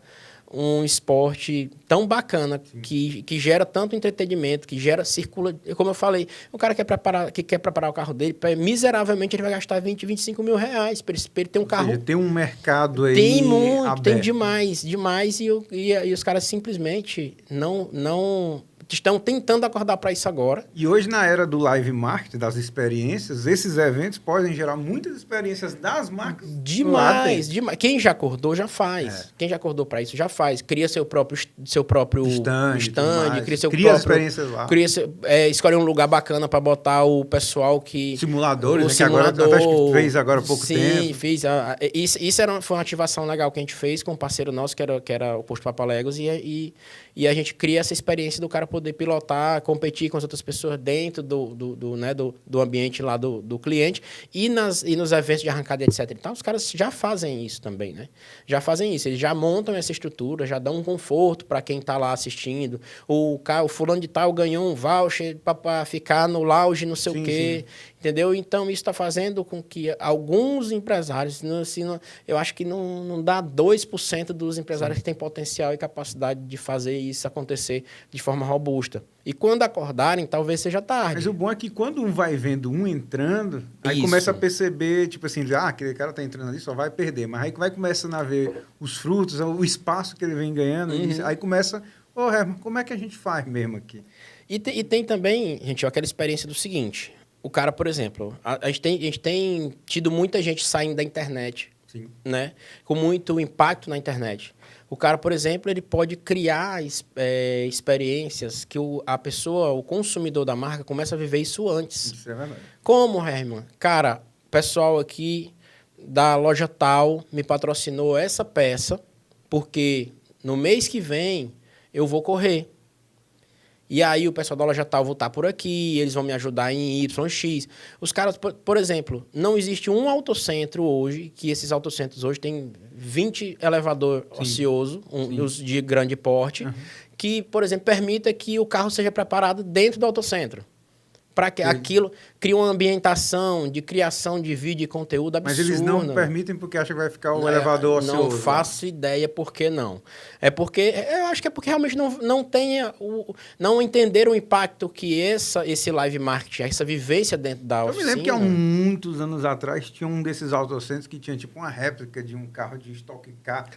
um esporte tão bacana, que gera tanto entretenimento, que circula, como eu falei, o cara que quer preparar o carro dele, miseravelmente ele vai gastar 20, 25 mil reais para ele ter um carro. Ou seja, tem um mercado aí tem muito, aberto. Tem demais, e os caras simplesmente não estão tentando acordar para isso agora. E hoje, na era do live marketing, das experiências, esses eventos podem gerar muitas experiências das marcas. Demais. Quem já acordou, já faz. Quem já acordou para isso, já faz. Cria seu próprio stand, cria experiências lá. Escolhe um lugar bacana para botar o pessoal que... Simuladores, que agora fez agora há pouco tempo. Sim, fiz. Isso foi uma ativação legal que a gente fez com um parceiro nosso, que era o Posto Papaléguas, e a gente cria essa experiência do cara poder pilotar, competir com as outras pessoas dentro do ambiente lá do cliente e nos eventos de arrancada, etc. Então, os caras já fazem isso também, né? Já fazem isso. Eles já montam essa estrutura, já dão um conforto para quem está lá assistindo. O fulano de tal ganhou um voucher para ficar no lounge, não sei o quê. Sim. Entendeu? Então, isso está fazendo com que alguns empresários, eu acho que não dá 2% dos empresários que têm potencial e capacidade de fazer isso acontecer de forma robusta. E quando acordarem, talvez seja tarde. Mas o bom é que quando um vai vendo um entrando, aí começa a perceber, tipo assim, aquele cara tá entrando ali, só vai perder. Mas aí vai começando a ver os frutos, o espaço que ele vem ganhando, aí começa, Herman, como é que a gente faz mesmo aqui? E tem também, gente, aquela experiência do seguinte... O cara, por exemplo, a gente tem tido muita gente saindo da internet, sim, né? Com muito impacto na internet. O cara, por exemplo, ele pode criar experiências que o consumidor da marca, começa a viver isso antes. Isso é verdade. Como, Herman? Cara, o pessoal aqui da loja tal me patrocinou essa peça, porque no mês que vem eu vou correr. E aí o pessoal da loja tal vou estar por aqui, eles vão me ajudar em YX. Os caras, por exemplo, não existe um autocentro hoje, que esses autocentros hoje têm 20 elevador ocioso, os de grande porte, que, por exemplo, permita que o carro seja preparado dentro do autocentro. Para que aquilo crie uma ambientação de criação de vídeo e conteúdo absurda. Mas eles não permitem porque acham que vai ficar o elevador ocioso. Não faço ideia por que não. Eu acho que é porque realmente não entenderam o impacto que esse live marketing, essa vivência dentro da oficina... Eu me lembro que há muitos anos atrás tinha um desses autocentros que tinha tipo uma réplica de um carro de Stock Car.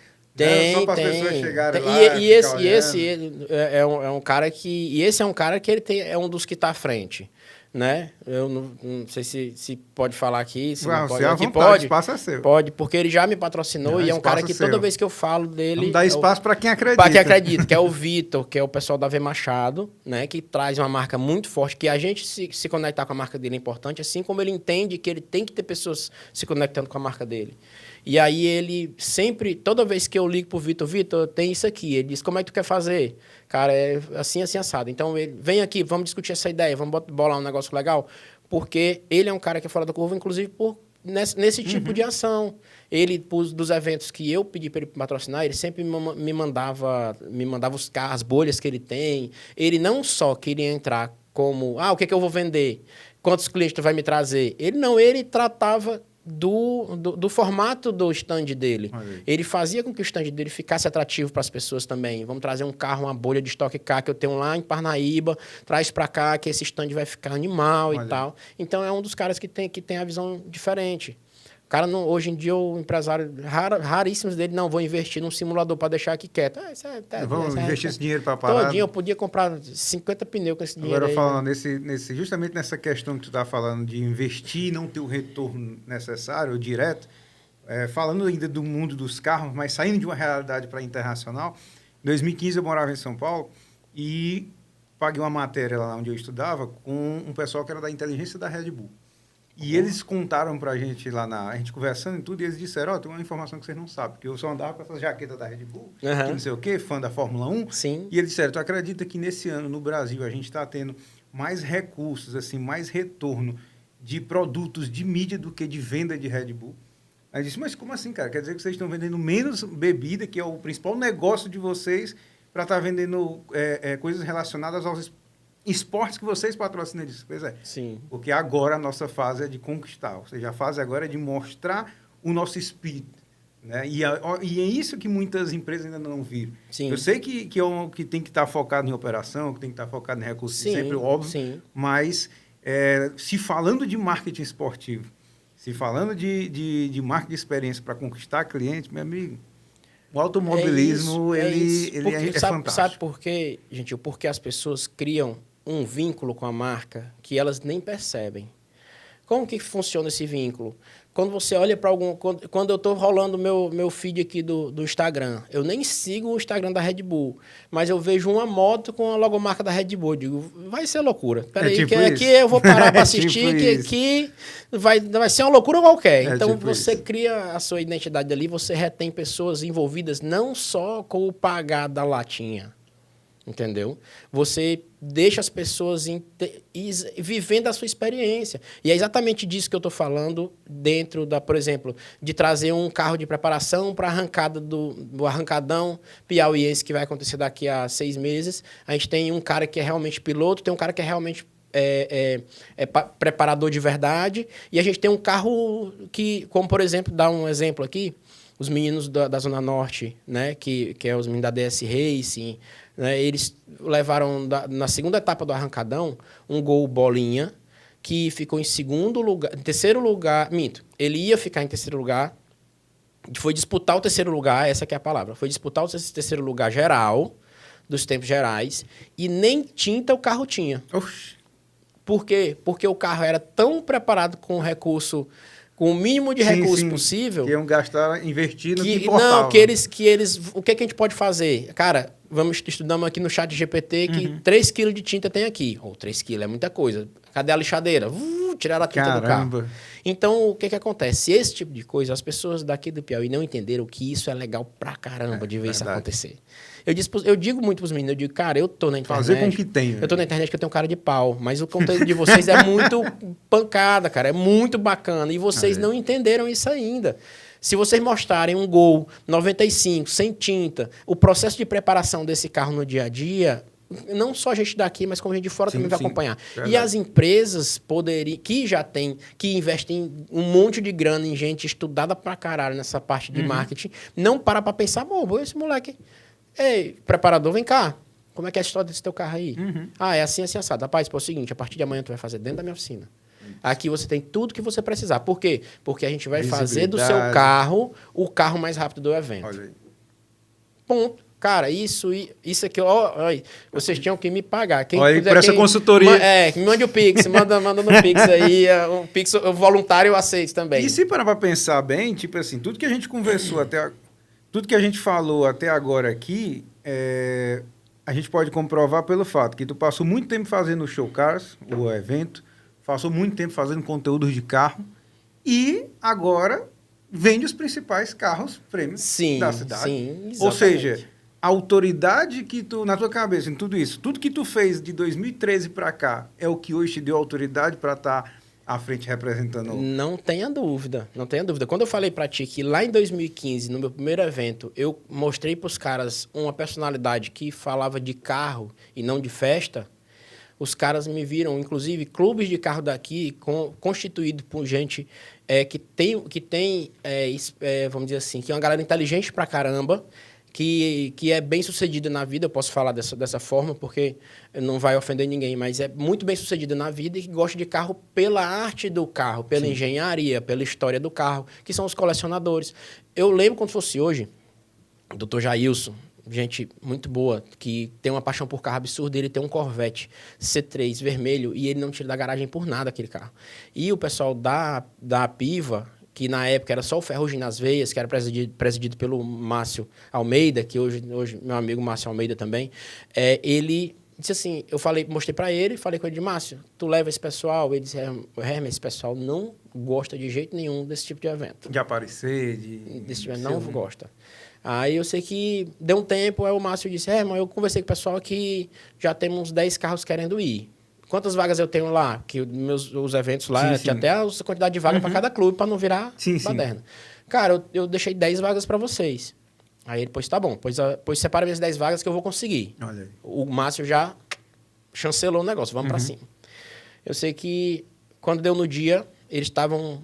Só para as pessoas chegarem lá e esse é um cara que... E esse é um cara que é um dos que está à frente. Né? Eu não sei se pode falar aqui. Se não pode, aqui pode. O espaço é seu. Pode, porque ele já me patrocinou e é um cara que toda vez que eu falo dele... Não dá espaço para quem acredita. Para quem acredita, que é o Vitor, que é o pessoal da V Machado, né? Que traz uma marca muito forte, que a gente se conectar com a marca dele é importante, assim como ele entende que ele tem que ter pessoas se conectando com a marca dele. E aí ele sempre, toda vez que eu ligo pro Vitor, tem isso aqui. Ele diz, como é que tu quer fazer? Cara, é assim, assado. Então, ele vem aqui, vamos discutir essa ideia, vamos bolar um negócio legal. Porque ele é um cara que é fora da curva, inclusive, nesse tipo de ação. Ele, dos eventos que eu pedi para ele patrocinar, ele sempre me mandava os carros, as bolhas que ele tem. Ele não só queria entrar como, o que eu vou vender? Quantos clientes tu vai me trazer? Ele tratava do formato do stand dele. Ele fazia com que o stand dele ficasse atrativo para as pessoas também. Vamos trazer um carro, uma bolha de Stock Car que eu tenho lá em Parnaíba, traz para cá que esse stand vai ficar animal e tal. Então, é um dos caras que tem a visão diferente. O cara, hoje em dia, o empresário, raríssimos dele, não, vou investir num simulador para deixar aqui quieto. Vamos investir esse dinheiro para parar. Todinho, eu podia comprar 50 pneus com esse dinheiro. Agora, falando justamente nessa questão que tu está falando de investir e não ter o retorno necessário ou direto, falando ainda do mundo dos carros, mas saindo de uma realidade para internacional, em 2015 eu morava em São Paulo e paguei uma matéria lá onde eu estudava com um pessoal que era da inteligência da Red Bull. E eles contaram pra gente lá a gente conversando e tudo, e eles disseram, tem uma informação que vocês não sabem, porque eu só andava com essa jaqueta da Red Bull, que não sei o quê, fã da Fórmula 1. Sim. E eles disseram, tu acredita que nesse ano, no Brasil, a gente está tendo mais recursos, assim, mais retorno de produtos de mídia do que de venda de Red Bull? Aí eu disse, mas como assim, cara? Quer dizer que vocês estão vendendo menos bebida, que é o principal negócio de vocês, para estar vendendo coisas relacionadas aos esportes que vocês patrocinam disso? Pois é. Sim. Porque agora a nossa fase é de conquistar. Ou seja, a fase agora é de mostrar o nosso espírito. Né? E é isso que muitas empresas ainda não viram. Sim. Eu sei que tem que estar focado em operação, que tem que estar focado em recursos, Sim, sempre óbvio. sim. Mas se falando de marketing esportivo, se falando de marketing de experiência para conquistar clientes, meu amigo, o automobilismo ele é fantástico. Sabe por quê, gente? Porque as pessoas criam um vínculo com a marca que elas nem percebem. Como que funciona esse vínculo? Quando você olha para algum... Quando eu estou rolando meu feed aqui do Instagram, eu nem sigo o Instagram da Red Bull, mas eu vejo uma moto com a logomarca da Red Bull. Eu digo, vai ser loucura. Peraí, tipo que aqui eu vou parar para assistir, que aqui vai ser uma loucura qualquer. Então, tipo você cria a sua identidade ali, você retém pessoas envolvidas não só com o pagar da latinha. Entendeu? Você deixa as pessoas vivendo a sua experiência. E é exatamente disso que eu estou falando dentro por exemplo, de trazer um carro de preparação para a arrancada do arrancadão piauiense que vai acontecer daqui a 6 meses. A gente tem um cara que é realmente piloto, tem um cara que é realmente preparador de verdade, e a gente tem um carro que, como por exemplo, dar um exemplo aqui, os meninos da Zona Norte, né, que é os meninos da DS Racing, né, eles levaram na segunda etapa do arrancadão um Gol Bolinha, que ficou em terceiro lugar, ele ia ficar em terceiro lugar, foi disputar o terceiro lugar, essa que é a palavra, foi disputar o terceiro lugar geral, dos tempos gerais, e nem tinta o carro tinha. Oxi. Por quê? Porque o carro era tão preparado com recurso, com o mínimo de recurso possível. Que iam gastar, investir no que importava. Não, que eles... O que a gente pode fazer? Cara, estudamos aqui no chat GPT que 3 kg de tinta tem aqui. Ou 3 kg é muita coisa. Cadê a lixadeira? Tiraram a tinta do carro. Então, o que acontece? Esse tipo de coisa, as pessoas daqui do Piauí não entenderam que isso é legal pra caramba de ver isso acontecer. Eu digo muito pros meninos, eu digo, cara, eu tô na internet... Fazer com que tem. Eu tô na internet que eu tenho cara de pau, mas o conteúdo de vocês é muito pancada, cara, é muito bacana. E vocês não entenderam isso ainda. Se vocês mostrarem um Gol 95, sem tinta, o processo de preparação desse carro no dia a dia... Não só a gente daqui, mas como a gente de fora também vai acompanhar. Verdade. E as empresas que já tem, que investem um monte de grana em gente estudada pra caralho nessa parte de marketing, não para pra pensar, esse moleque... Ei, preparador, vem cá. Como é que é a história desse teu carro aí? É assim, assim, assado. Rapaz, é o seguinte, a partir de amanhã tu vai fazer dentro da minha oficina. Aqui você tem tudo que você precisar. Por quê? Porque a gente vai fazer do seu carro o carro mais rápido do evento. Olha aí. Ponto. Cara, isso aqui, vocês tinham que me pagar. Quem olha aí, por essa consultoria. Me mande o Pix, manda no Pix aí. O Pix, o voluntário eu aceito também. E se parar pra pensar bem, tipo assim, tudo que a gente conversou tudo que a gente falou até agora aqui, a gente pode comprovar pelo fato que tu passou muito tempo fazendo o Showcars, o evento, passou muito tempo fazendo conteúdos de carro e agora vende os principais carros prêmios da cidade. Sim, exatamente. Ou seja, a autoridade que tu, na tua cabeça, em tudo isso, tudo que tu fez de 2013 para cá é o que hoje te deu autoridade para estar à frente representando... Não tenha dúvida, não tenha dúvida. Quando eu falei para ti que lá em 2015, no meu primeiro evento, eu mostrei para os caras uma personalidade que falava de carro e não de festa, os caras me viram, inclusive, clubes de carro daqui constituídos por gente que tem vamos dizer assim, que é uma galera inteligente pra caramba, que é bem sucedida na vida, eu posso falar dessa forma, porque não vai ofender ninguém, mas é muito bem sucedida na vida e que gosta de carro pela arte do carro, pela engenharia, pela história do carro, que são os colecionadores. Eu lembro quando fosse hoje, o Dr. Jailson, gente muito boa, que tem uma paixão por carro absurda, ele tem um Corvette C3 vermelho e ele não tira da garagem por nada aquele carro. E o pessoal da Piva, que na época era só o Ferrugem nas Veias, que era presidido pelo Márcio Almeida, que hoje meu amigo Márcio Almeida também, ele disse assim, mostrei pra ele, falei com ele, Márcio, tu leva esse pessoal? Ele disse, Hermes, esse pessoal não gosta de jeito nenhum desse tipo de evento. De aparecer, Desse tipo de evento, não gosta. Aí eu sei que deu um tempo, aí o Márcio disse, mas eu conversei com o pessoal que já temos uns 10 carros querendo ir. Quantas vagas eu tenho lá? Que os eventos lá, tinha até a quantidade de vaga para cada clube, para não virar baderna. Cara, eu deixei 10 vagas para vocês. Aí ele, pois tá bom, pois separa minhas 10 vagas que eu vou conseguir. Olha aí. O Márcio já chancelou o negócio, vamos para cima. Eu sei que quando deu no dia, eles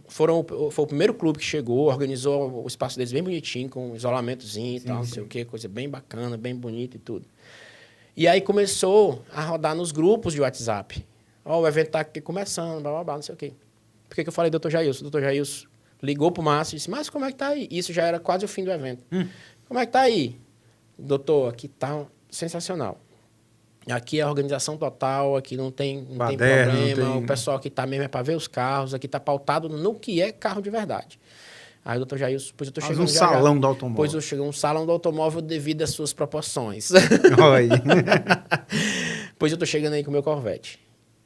foi o primeiro clube que chegou, organizou o espaço deles bem bonitinho, com isolamentozinho e tal, não sei o quê, coisa bem bacana, bem bonita e tudo. E aí começou a rodar nos grupos de WhatsApp. O evento tá aqui começando, blá, blá, blá, não sei o quê. Por que eu falei, doutor Jailson? Doutor Jailson ligou pro Márcio e disse, Márcio, como é que tá aí? Isso já era quase o fim do evento. Como é que tá aí? Doutor, aqui tá sensacional. Aqui é a organização total, aqui não tem problema. O pessoal aqui tá mesmo é para ver os carros, aqui tá pautado no que é carro de verdade. Aí o doutor Jailson, pois eu tô chegando... um salão do automóvel. Pois eu cheguei um salão do automóvel devido às suas proporções. Olha. Pois eu tô chegando aí com o meu Corvette.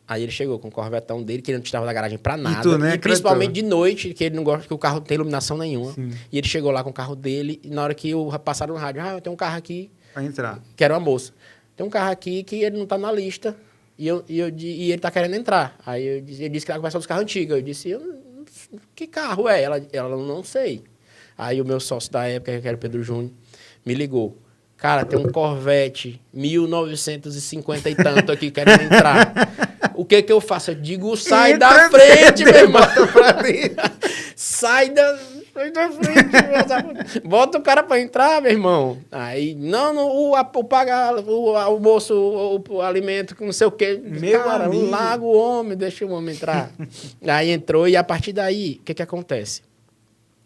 Aí ele chegou com o Corvetão dele, que ele não tirava da garagem pra nada. E tu, né, e principalmente de noite, que ele não gosta que o carro não tem iluminação nenhuma. Sim. E ele chegou lá com o carro dele, e na hora que passaram no rádio, eu tenho um carro aqui... Pra entrar. Que era uma moça. Tem um carro aqui que ele não tá na lista, e ele tá querendo entrar. Aí ele disse que era conversar dos carros antigos. Eu disse, que carro é? Ela não sei. Aí o meu sócio da época, que era o Pedro Júnior, me ligou. Cara, tem um Corvette 1950 e tanto aqui querendo entrar. O que eu faço? Eu digo, sai da frente, meu irmão. Sai da frente. Bota o cara pra entrar, meu irmão. Aí, o almoço, o alimento, não sei o quê. Meu cara, amigo. Larga o homem, deixa o homem entrar. Aí entrou e a partir daí, o que acontece?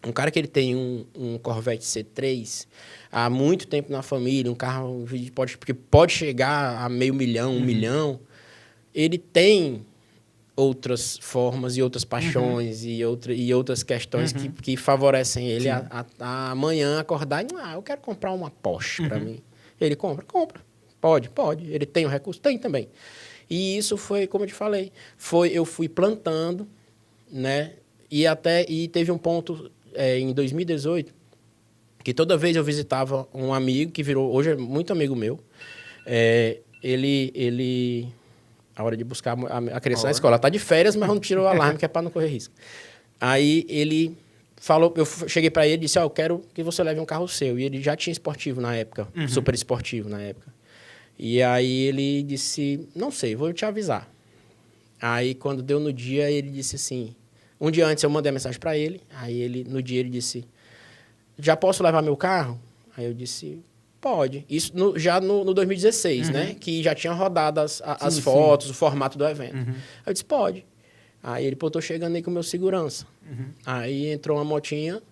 Um cara que ele tem um Corvette C3 há muito tempo na família, um carro que pode chegar a $500,000, $1 milhão, ele tem outras formas e outras paixões e outras questões que favorecem ele a amanhã acordar e, eu quero comprar uma Porsche para mim. Ele compra. Pode. Ele tem o recurso? Tem também. E isso foi, como eu te falei, eu fui plantando, né? E teve um ponto em 2018 que toda vez eu visitava um amigo que hoje é muito amigo meu. Ele a hora de buscar a criança na escola. Ela tá de férias, mas não tirou o alarme, que é para não correr risco. Aí ele falou, eu cheguei para ele e disse, eu quero que você leve um carro seu. E ele já tinha esportivo na época, super esportivo na época. E aí ele disse, não sei, vou te avisar. Aí quando deu no dia, ele disse assim, um dia antes eu mandei a mensagem para ele, aí no dia ele disse, já posso levar meu carro? Aí eu disse, pode. Isso já no 2016, né? Que já tinha rodado as fotos, o formato do evento. Aí eu disse, pode. Aí ele, tô chegando aí com o meu segurança. Aí entrou uma motinha,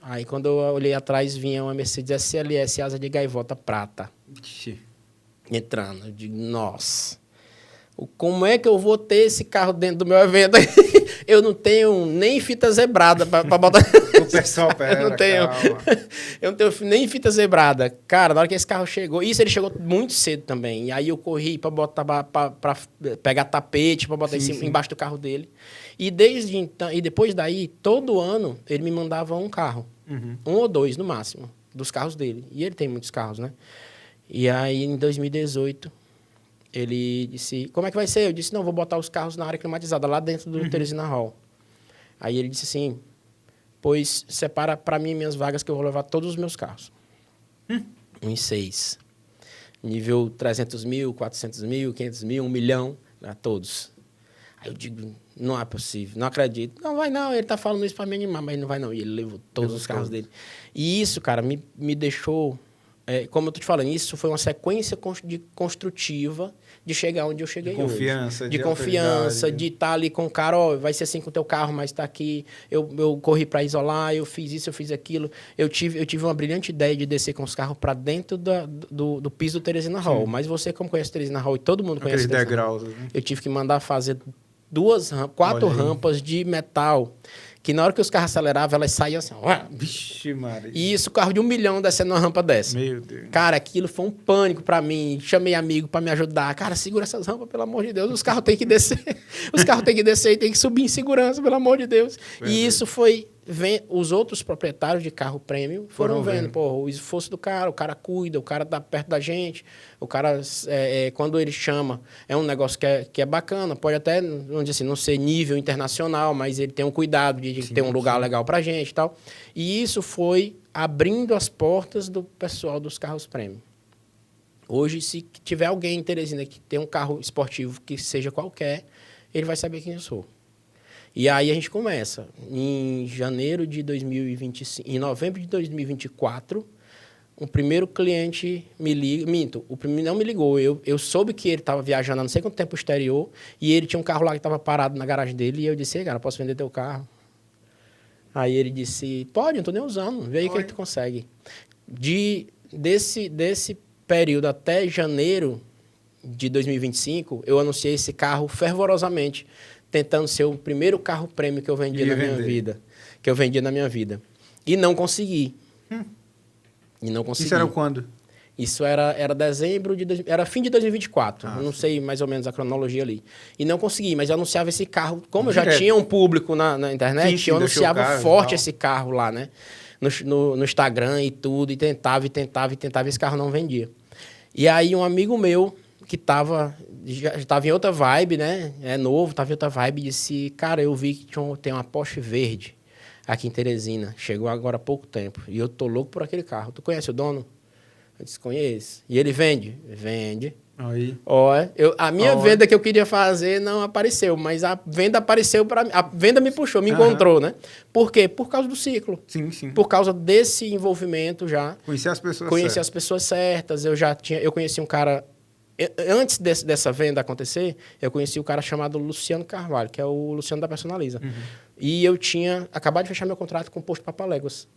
aí quando eu olhei atrás, vinha uma Mercedes SLS asa de gaivota prata. Ixi. Entrando. Eu digo, nossa, como é que eu vou ter esse carro dentro do meu evento? Eu não tenho nem fita zebrada para botar... O pessoal pega, eu não tenho nem fita zebrada. Cara, na hora que esse carro chegou... Isso ele chegou muito cedo também. E aí eu corri para botar para pegar tapete, para botar embaixo do carro dele. E desde então... E depois daí, todo ano, ele me mandava um carro. Um ou dois, no máximo, dos carros dele. E ele tem muitos carros, né? E aí, em 2018... Ele disse, como é que vai ser? Eu disse, não, vou botar os carros na área climatizada, lá dentro do Teresina Hall. Aí ele disse assim, pois separa para mim minhas vagas que eu vou levar todos os meus carros. Em 6. Nível 300 mil, 400 mil, 500 mil, 1 milhão, todos. Aí eu digo, não é possível, não acredito. Não vai não, ele tá falando isso para me animar, mas não vai não. E ele levou todos os carros dele. E isso, cara, me deixou... como eu tô te falando, isso foi uma sequência construtiva de chegar onde eu cheguei hoje. De confiança, de estar ali com o cara, vai ser assim com o teu carro, mas está aqui. Eu corri para isolar, eu fiz isso, eu fiz aquilo. Eu tive uma brilhante ideia de descer com os carros para dentro do piso do Teresina Hall. Mas você, como conhece o Teresina Hall, e todo mundo conhece o Teresina Hall, eu tive que mandar fazer 4 rampas de metal, que na hora que os carros aceleravam, elas saíam assim, ó. Vixe, Maria. E isso, carro de 1 milhão descendo uma rampa dessa. Meu Deus. Cara, aquilo foi um pânico pra mim. Chamei amigo pra me ajudar. Cara, segura essas rampas, pelo amor de Deus. Os carros têm que descer. Os carros têm que descer e têm que subir em segurança, pelo amor de Deus. E isso foi... Os outros proprietários de carro premium foram vendo, pô, o esforço do cara, o cara cuida, o cara tá perto da gente, o cara, quando ele chama, é um negócio que é bacana, pode até, vamos dizer assim, não ser nível internacional, mas ele tem um cuidado de ter um lugar legal pra gente e tal. E isso foi abrindo as portas do pessoal dos carros premium. Hoje, se tiver alguém em Teresina que tem um carro esportivo que seja qualquer, ele vai saber quem eu sou. E aí a gente começa. Em janeiro de 2025, em novembro de 2024, o primeiro cliente me liga. Minto, o primeiro não me ligou. Eu soube que ele estava viajando há não sei quanto tempo exterior e ele tinha um carro lá que estava parado na garagem dele. E eu disse: cara, posso vender teu carro? Aí ele disse: pode, não estou nem usando. Vê aí o que tu consegue. Desse período até janeiro de 2025, eu anunciei esse carro fervorosamente, tentando ser o primeiro carro prêmio que eu vendi na minha vida. Que eu vendia na minha vida. E não consegui. E não consegui. Isso era quando? Isso era dezembro de... Era fim de 2024. Eu não sei mais ou menos a cronologia ali. E não consegui, mas eu anunciava esse carro... Como eu já tinha um público na internet, Sim, eu anunciava forte tal. esse carro lá, né? No Instagram e tudo. E tentava. E esse carro não vendia. E aí um amigo meu, que já estava em outra vibe, né? É novo, estava em outra vibe, disse: cara, eu vi que tem uma Porsche verde aqui em Teresina. Chegou agora há pouco tempo. E eu tô louco por aquele carro. Tu conhece o dono? Eu disse: conheço. E ele vende? Vende. Aí. A minha venda que eu queria fazer não apareceu, mas a venda apareceu para mim. A venda me puxou, me encontrou, né? Por quê? Por causa do ciclo. Sim, sim. Por causa desse envolvimento já. Conhecer as pessoas Conheci certas. as pessoas certas. Eu conheci um cara... Antes dessa venda acontecer, eu conheci um cara chamado Luciano Carvalho, que é o Luciano da Personaliza. E eu tinha acabado de fechar meu contrato com o Posto Papaléguas,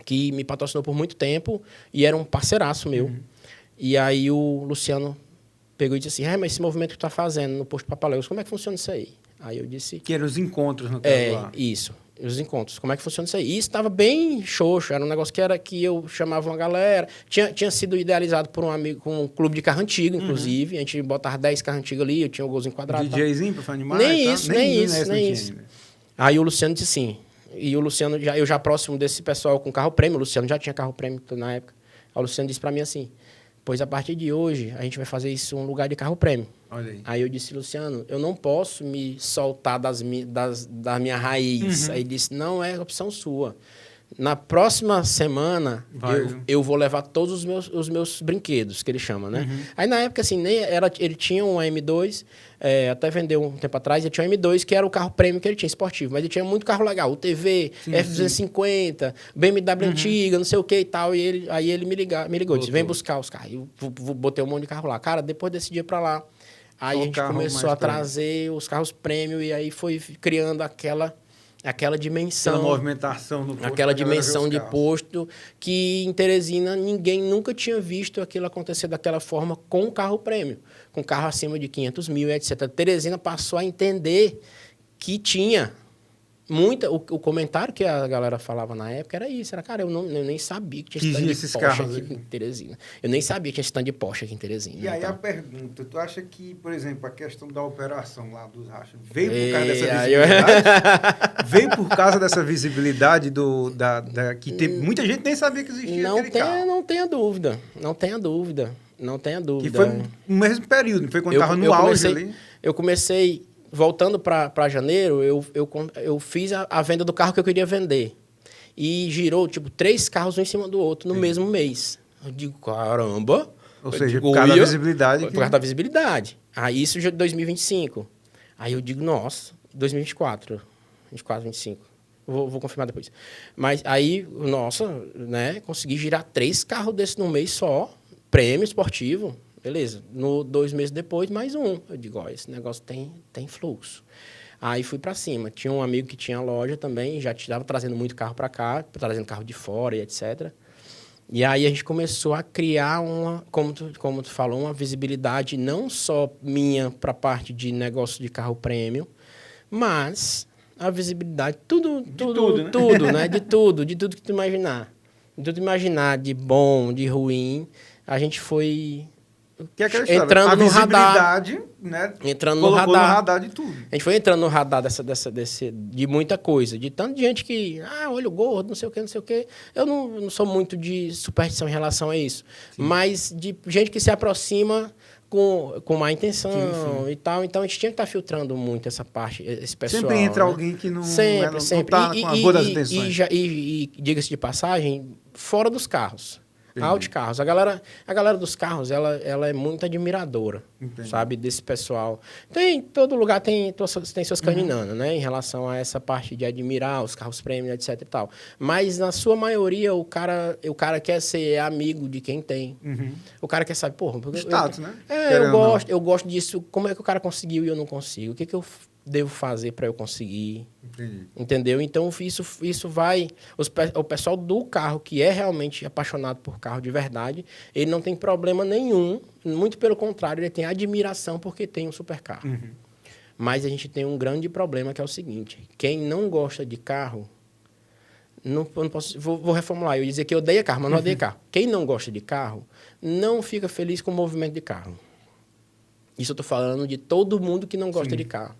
que me patrocinou por muito tempo e era um parceiraço meu. E aí o Luciano pegou e disse assim: mas esse movimento que tu tá fazendo no Posto Papaléguas, como é que funciona isso aí? Aí eu disse... Que eram os encontros no caso lá. Isso. Os encontros. Como é que funciona isso aí? E isso estava bem xoxo. Era um negócio que eu chamava uma galera. Tinha sido idealizado por um amigo, com um clube de carro antigo, inclusive. A gente botava 10 carros antigos ali, eu tinha o golzinho quadrado. DJzinho para animar? Nem isso. Aí o Luciano disse assim. E o Luciano, eu já próximo desse pessoal com carro prêmio, o Luciano já tinha carro prêmio na época. Aí o Luciano disse para mim assim: pois a partir de hoje, a gente vai fazer isso um lugar de carro prêmio. Olha aí. Aí eu disse: Luciano, eu não posso me soltar da minha raiz. Aí ele disse: não é opção sua. Na próxima semana, eu vou levar todos os meus brinquedos, que ele chama, né? Aí, na época, assim, ele tinha um M2, até vendeu um tempo atrás, ele tinha um M2, que era o carro prêmio que ele tinha, esportivo. Mas ele tinha muito carro legal, UTV, F250, BMW antiga, não sei o que e tal. E aí ele me ligou, disse: vem buscar os carros. Eu botei um monte de carro lá. Cara, depois desse dia pra lá, aí a gente começou a trazer os carros prêmio e aí foi criando aquela dimensão. Aquela movimentação no posto. Aquela dimensão de posto que em Teresina ninguém nunca tinha visto aquilo acontecer daquela forma com carro prêmio. Com carro acima de 500 mil, etc. Teresina passou a entender que tinha muita... O comentário que a galera falava na época era isso. Era: cara, eu nem sabia que tinha stand de Porsche aqui em Teresina. Eu nem sabia que tinha stand de Porsche aqui em Teresina. E aí a pergunta: tu acha que, por exemplo, a questão da operação lá dos rachas veio por causa dessa visibilidade? Veio por causa dessa visibilidade que muita gente nem sabia que existia aquele carro. Não tenha dúvida. Que foi no mesmo período, não foi quando estava no auge ali? Eu comecei... Voltando para janeiro, eu fiz a venda do carro que eu queria vender. E girou, 3 carros um em cima do outro no mesmo mês. Eu digo: caramba! Ou seja, por causa da visibilidade. Por causa da visibilidade. Aí isso já de 2025. Aí eu digo: nossa, 2024. 24, 25. Vou confirmar depois. Mas aí, nossa, né? Consegui girar 3 carros desses num mês só. Prêmio esportivo. Beleza. 2 meses depois, mais um. Eu digo: ó, esse negócio tem fluxo. Aí fui para cima. Tinha um amigo que tinha loja também, já estava trazendo muito carro para cá, trazendo carro de fora e etc. E aí a gente começou a criar como tu falou, uma visibilidade não só minha para a parte de negócio de carro prêmio, mas a visibilidade, tudo, tudo, né? tudo, né? De tudo que tu imaginar. De tudo imaginar, de bom, de ruim, a gente foi Que é aquela história, entrando a no visibilidade, né? entrando no Colocou no radar. radar de tudo. A gente foi entrando no radar de muita coisa. De tanto de gente que, olho gordo, não sei o que, não sei o que. Eu não sou muito de superstição em relação a isso. Sim. Mas de gente que se aproxima com má intenção sim. E tal. Então, a gente tinha que estar filtrando muito essa parte, esse pessoal. Sempre entra né? alguém que não sempre. Tá com a boa das intenções. E diga-se de passagem, fora dos carros. Out de carros. A galera dos carros, ela é muito admiradora, sabe? Desse pessoal. Em todo lugar tem seus caninanos, né? Em relação a essa parte de admirar os carros premium, etc e tal. Mas, na sua maioria, o cara quer ser amigo de quem tem. O cara quer saber, porra... Status, né? Eu gosto disso. Como é que o cara conseguiu e eu não consigo? O que eu devo fazer para eu conseguir? Entendeu? Então, isso vai... O pessoal do carro, que é realmente apaixonado por carro de verdade, ele não tem problema nenhum. Muito pelo contrário, ele tem admiração porque tem um supercarro. Mas a gente tem um grande problema, que é o seguinte. Quem não gosta de carro... Vou reformular. Eu ia dizer que eu odeio carro, mas não odeio carro. Quem não gosta de carro, não fica feliz com o movimento de carro. Isso eu estou falando de todo mundo que não gosta de carro.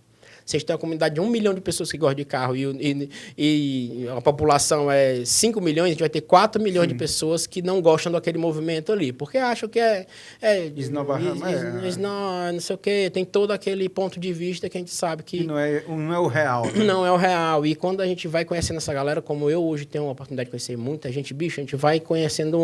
Vocês têm uma comunidade de 1 milhão de pessoas que gostam de carro e a população é 5 milhões, a gente vai ter 4 milhões de pessoas que não gostam daquele movimento ali. Porque acham que não sei o quê. Tem todo aquele ponto de vista que a gente sabe que... não é o real. Né? Não é o real. E quando a gente vai conhecendo essa galera, como eu hoje tenho a oportunidade de conhecer muita gente, bicho, a gente vai conhecendo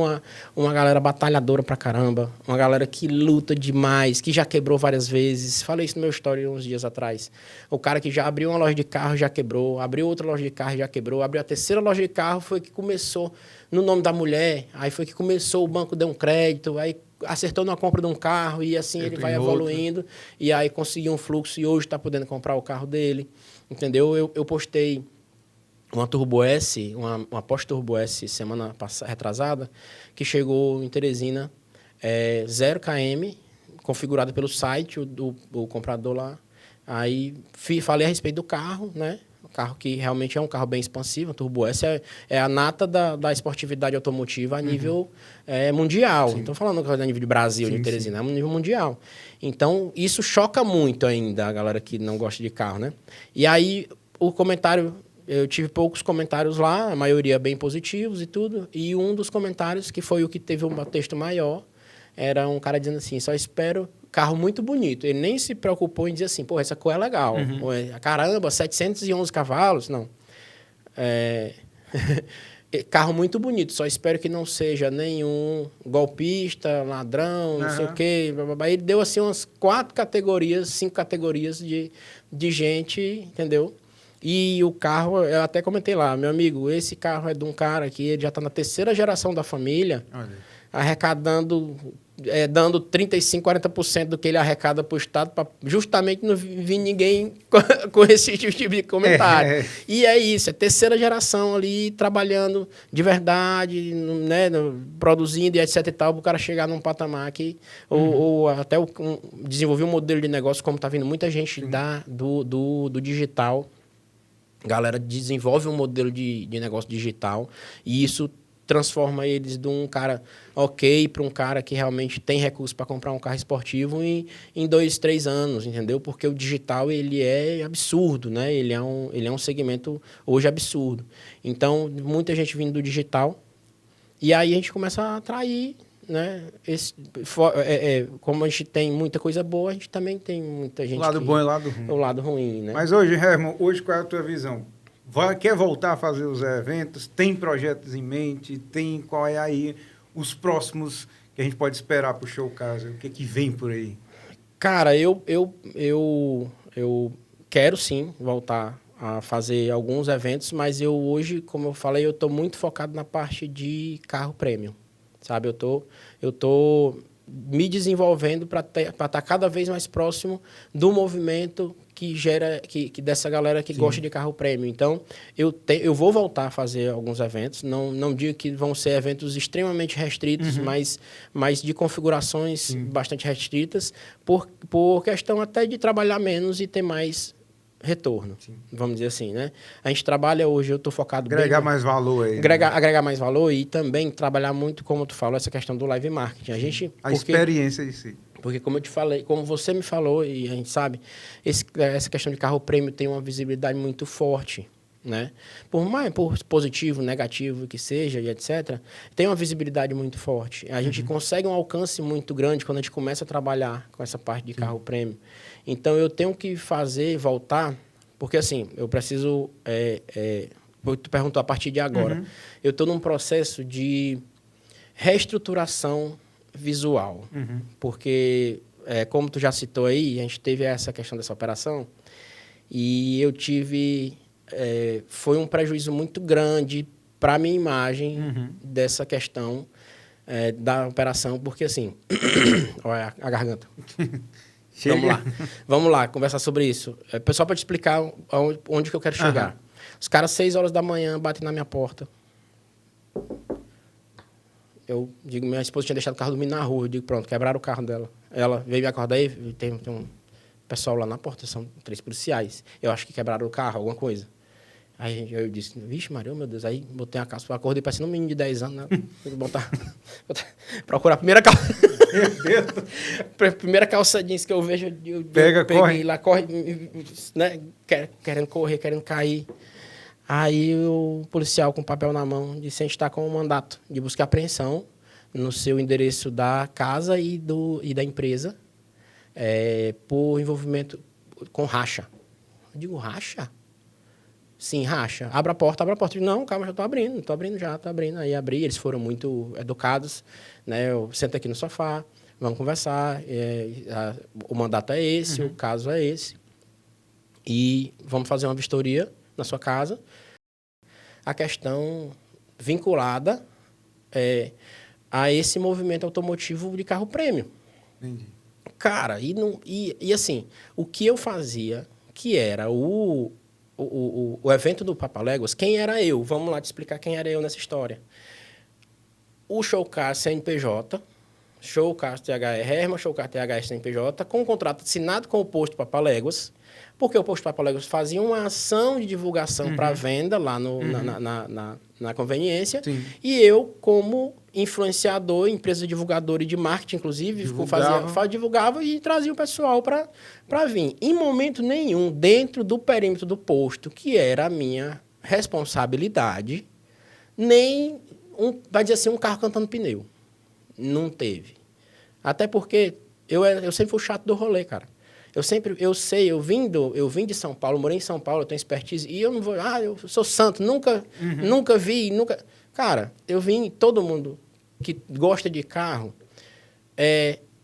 uma galera batalhadora pra caramba. Uma galera que luta demais, que já quebrou várias vezes. Falei isso no meu story uns dias atrás. O cara que já abriu uma loja de carro já quebrou, abriu outra loja de carro já quebrou, abriu a terceira loja de carro, foi que começou no nome da mulher, aí foi que começou, o banco deu um crédito, aí acertou na compra de um carro e assim ele vai evoluindo e aí conseguiu um fluxo e hoje está podendo comprar o carro dele, entendeu? Eu postei uma Turbo S, uma Porsche Turbo S semana retrasada, que chegou em Teresina, 0 km, configurada pelo site, o comprador lá. Aí falei a respeito do carro, né? Um carro que realmente é um carro bem expansivo, a Turbo S é a nata da esportividade automotiva a nível mundial. Sim. Não estou falando a nível de Brasil, de Teresina, é um nível mundial. Então, isso choca muito ainda a galera que não gosta de carro, né? E aí, o comentário... Eu tive poucos comentários lá, a maioria bem positivos e tudo. E um dos comentários, que foi o que teve um texto maior, era um cara dizendo assim, só espero... Carro muito bonito. Ele nem se preocupou em dizer assim, pô, essa cor é legal. Caramba, 711 cavalos. Não. Carro muito bonito. Só espero que não seja nenhum golpista, ladrão, não sei o quê. Ele deu assim umas 5 categorias de gente, entendeu? E o carro, eu até comentei lá, meu amigo, esse carro é de um cara que ele já está na 3ª geração da família, arrecadando... dando 35%, 40% do que ele arrecada para o Estado, para justamente não vir ninguém com esse tipo de comentário. E é isso, é 3ª geração ali, trabalhando de verdade, né, produzindo e etc e tal, para o cara chegar num patamar que, ou até desenvolver um modelo de negócio, como está vindo muita gente do digital. A galera desenvolve um modelo de negócio digital e isso transforma eles de um cara ok para um cara que realmente tem recurso para comprar um carro esportivo em 2, 3 anos, entendeu? Porque o digital, ele é absurdo, né? Ele é um segmento hoje absurdo. Então, muita gente vindo do digital e aí a gente começa a atrair, né? Como a gente tem muita coisa boa, a gente também tem muita gente... O lado bom e o lado ruim. O lado ruim, né? Mas hoje, Herman, qual é a tua visão? Quer voltar a fazer os eventos? Tem projetos em mente? Qual é aí os próximos que a gente pode esperar para o Showcase? O que vem por aí? Cara, eu quero sim voltar a fazer alguns eventos, mas eu hoje, como eu falei, eu estou muito focado na parte de carro premium, sabe? Eu tô me desenvolvendo para estar cada vez mais próximo do movimento que gera dessa galera que gosta de carro premium. Então, eu vou voltar a fazer alguns eventos. Não digo que vão ser eventos extremamente restritos, mas de configurações bastante restritas, por questão até de trabalhar menos e ter mais retorno, vamos dizer assim, né? A gente trabalha hoje, eu estou focado Agregar bem... mais valor aí. Agregar mais valor e também trabalhar muito, como tu falou, essa questão do live marketing. A experiência em si. Porque como eu te falei, como você me falou, e a gente sabe, essa questão de carro prêmio tem uma visibilidade muito forte, né? Por positivo, negativo que seja e etc., tem uma visibilidade muito forte. A gente consegue um alcance muito grande quando a gente começa a trabalhar com essa parte de carro prêmio. Então, eu tenho que voltar, porque assim, eu preciso... tu perguntou a partir de agora. Eu estou num processo de reestruturação visual, porque, como tu já citou aí, a gente teve essa questão dessa operação e eu tive... foi um prejuízo muito grande para a minha imagem dessa questão da operação, porque assim... olha a garganta. Vamos lá, conversar sobre isso. Só para te explicar onde que eu quero chegar. Os caras, 6 horas da manhã, batem na minha porta. Eu digo, minha esposa tinha deixado o carro dormindo na rua. Eu digo, pronto, quebraram o carro dela. Ela veio me acordar aí, tem um pessoal lá na porta, são 3 policiais. Eu acho que quebraram o carro, alguma coisa. Aí eu disse, vixe, Maria, meu Deus. Aí botei a calça, acordei parecendo um menino de 10 anos, né? Procurar a primeira calça. Primeira calça jeans que eu vejo, eu corre. Lá, corre, né? Querendo correr, querendo cair. Aí o policial com o papel na mão disse, a gente está com um mandato de busca e apreensão no seu endereço da casa e da empresa por envolvimento com racha. Eu digo, racha? Sim, racha. Abra a porta. Eu digo, não, calma, já estou abrindo. Aí abri, eles foram muito educados, né? Eu sento aqui no sofá, vamos conversar, o mandato é esse, o caso é esse, e vamos fazer uma vistoria na sua casa. A questão vinculada a esse movimento automotivo de carro prêmio. Entendi. Cara, e assim, o que eu fazia, que era o evento do Papaléguas, quem era eu? Vamos lá te explicar quem era eu nessa história. O Showcar CNPJ, Showcar THR, Showcar THR CNPJ, com um contrato assinado com o posto Papaléguas, porque o posto Papaléguas fazia uma ação de divulgação para venda lá na conveniência. Sim. E eu, como influenciador, empresa divulgadora e de marketing, inclusive, divulgava e trazia o pessoal para vir. Em momento nenhum, dentro do perímetro do posto, que era a minha responsabilidade, nem, vai dizer assim, um carro cantando pneu. Não teve. Até porque eu sempre fui o chato do rolê, cara. Eu vim de São Paulo, morei em São Paulo, eu tenho expertise, e eu não vou, eu sou santo, nunca vi. Cara, eu vim, todo mundo que gosta de carro,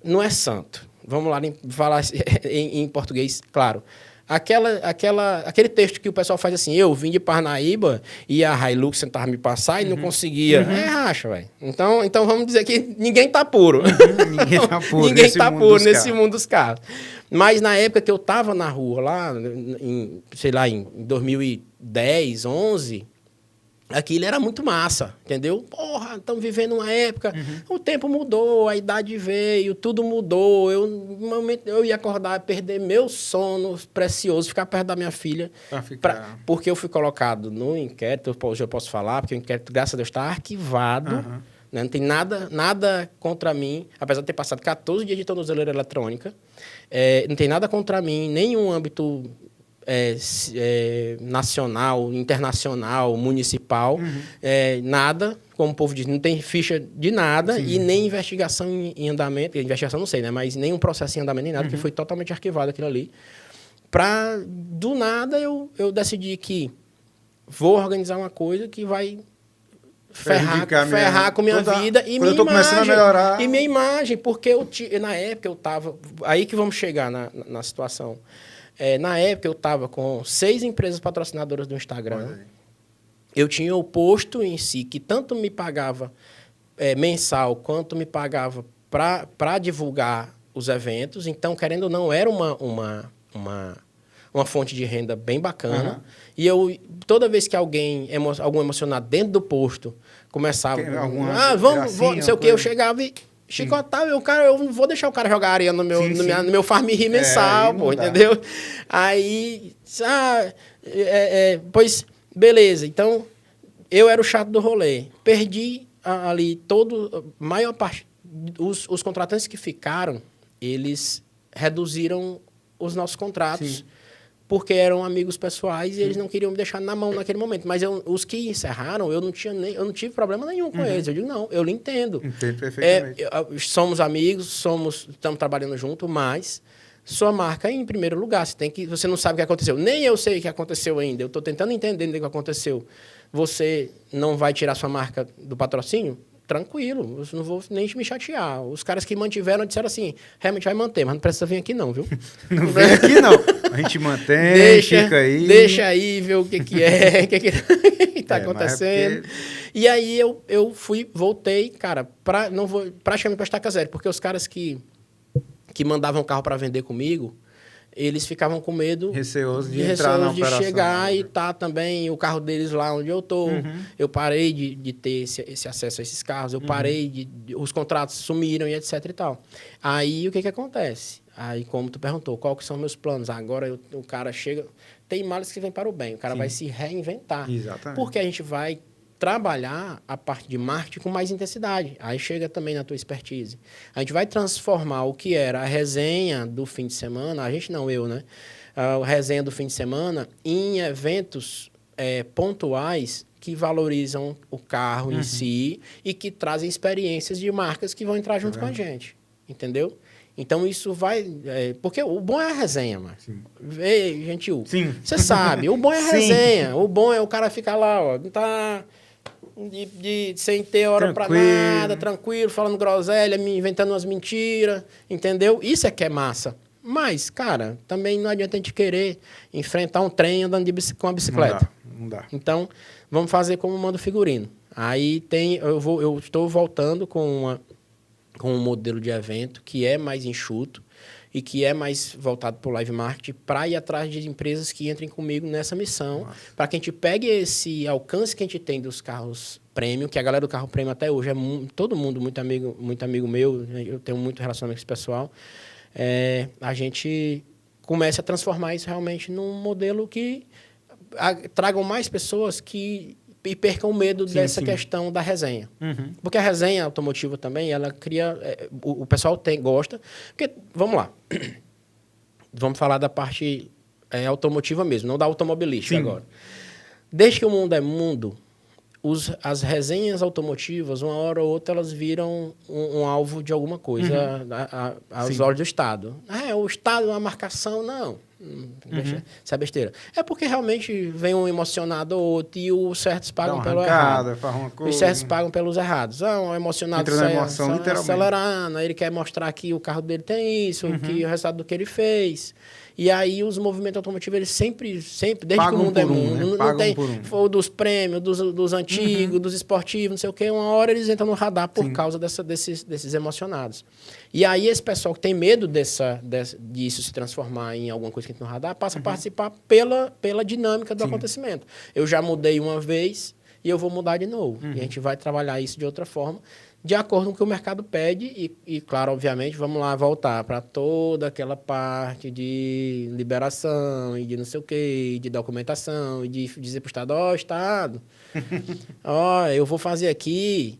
não é santo. Vamos lá, falar em português, claro. Aquele texto que o pessoal faz assim, eu vim de Parnaíba e a Hilux tentava me passar e não conseguia. É racha, velho. Então vamos dizer que ninguém tá puro. Ninguém tá puro nesse mundo dos carros. Mas na época que eu tava na rua, lá, em 2010, 11, aquilo era muito massa, entendeu? Porra, estamos vivendo uma época, o tempo mudou, a idade veio, tudo mudou. No momento eu ia acordar, perder meu sono precioso, ficar perto da minha filha. Porque eu fui colocado no inquérito, hoje eu posso falar, porque o inquérito, graças a Deus, está arquivado. Né? Não tem nada contra mim, apesar de ter passado 14 dias de tornozeleira eletrônica. Não tem nada contra mim, nenhum âmbito... nacional, internacional, municipal, nada, como o povo diz, não tem ficha de nada. Sim. E nem investigação em andamento, investigação não sei, né? Mas nem um processo em andamento, nem nada, que foi totalmente arquivado aquilo ali. Do nada, eu decidi que vou organizar uma coisa que vai ferrar com minha vida e minha imagem. E minha imagem, porque na época eu estava... Aí que vamos chegar na situação. Na época, eu estava com 6 empresas patrocinadoras do Instagram. Eu tinha o posto em si, que tanto me pagava mensal, quanto me pagava para divulgar os eventos. Então, querendo ou não, era uma fonte de renda bem bacana. E toda vez que algum emocionado dentro do posto começava... vamos, não sei o quê, eu chegava chicotar, eu não vou deixar o cara jogar areia no meu, no meu farm ri mensal, aí pô, não dá. entendeu? Aí, pois, beleza, então, eu era o chato do rolê. Perdi ali maior parte, os contratantes que ficaram, eles reduziram os nossos contratos, Sim. porque eram amigos pessoais e eles não queriam me deixar na mão naquele momento. Mas os que encerraram, eu não tive problema nenhum com eles. Eu digo, não, eu lhe entendo. Entendo perfeitamente. Somos amigos, estamos trabalhando junto, mas sua marca é em primeiro lugar. Você não sabe o que aconteceu. Nem eu sei o que aconteceu ainda. Eu estou tentando entender o que aconteceu. Você não vai tirar sua marca do patrocínio? Tranquilo, eu não vou nem me chatear. Os caras que mantiveram disseram assim, realmente vai manter, mas não precisa vir aqui não, viu? Não vem aqui, não. A gente mantém, fica aí. Deixa aí, ver o que é, o que tá acontecendo. E aí eu voltei, cara, praticamente pra estaca zero, porque os caras que mandavam carro para vender comigo, eles ficavam com medo, receoso de entrar na operação, chegar e tá também o carro deles lá onde eu tô. Eu parei de ter esse acesso a esses carros, eu parei os contratos sumiram e etc e tal. Aí o que acontece? Aí, como tu perguntou, qual que são meus planos? Agora o cara chega, tem males que vem para o bem, o cara vai se reinventar. Exatamente. Porque a gente vai trabalhar a parte de marketing com mais intensidade. Aí chega também na tua expertise. A gente vai transformar o que era a resenha do fim de semana, a gente não, eu, né? A resenha do fim de semana em eventos pontuais que valorizam o carro em si e que trazem experiências de marcas que vão entrar junto com a gente. Entendeu? Então, isso vai... porque o bom é a resenha, Márcio. Ei, gentil. Sim. Você sabe, o bom é a resenha. O bom é o cara ficar lá, ó, não tá... sem ter hora pra nada, tranquilo, falando groselha, me inventando umas mentiras, entendeu? Isso é que é massa. Mas, cara, também não adianta a gente querer enfrentar um trem andando com a bicicleta. Não dá. Então, vamos fazer como manda o figurino. Aí eu estou voltando com um modelo de evento que é mais enxuto e que é mais voltado para o live marketing, para ir atrás de empresas que entrem comigo nessa missão, para que a gente pegue esse alcance que a gente tem dos carros premium, que a galera do carro premium até hoje todo mundo muito amigo meu, eu tenho muito relacionamento com esse pessoal, a gente comece a transformar isso realmente num modelo que tragam mais pessoas e percam o medo dessa questão da resenha. Porque a resenha automotiva também, ela cria... o pessoal gosta. Porque, vamos lá. Vamos falar da parte automotiva mesmo, não da automobilística agora. Desde que o mundo é mundo, as resenhas automotivas, uma hora ou outra, elas viram um alvo de alguma coisa aos olhos do Estado. O Estado é uma marcação, não. Isso é besteira. É porque realmente vem um emocionado ou outro e os certos pagam pelo errado. Os certos pagam pelos errados. Um emocionado sai acelerando, ele quer mostrar que o carro dele tem isso, que o resultado do que ele fez. E aí os movimentos automotivos, eles sempre desde pagam que o mundo é mundo, não tem dos prêmios, dos antigos, dos esportivos, não sei o quê, uma hora eles entram no radar por causa desses emocionados. E aí esse pessoal que tem medo disso se transformar em alguma coisa que entra no radar, passa a participar pela dinâmica do acontecimento. Eu já mudei uma vez e eu vou mudar de novo. E a gente vai trabalhar isso de outra forma, de acordo com o que o mercado pede e claro, obviamente, vamos lá voltar para toda aquela parte de liberação e de não sei o quê, de documentação, e de dizer para o Estado, Estado, eu vou fazer aqui,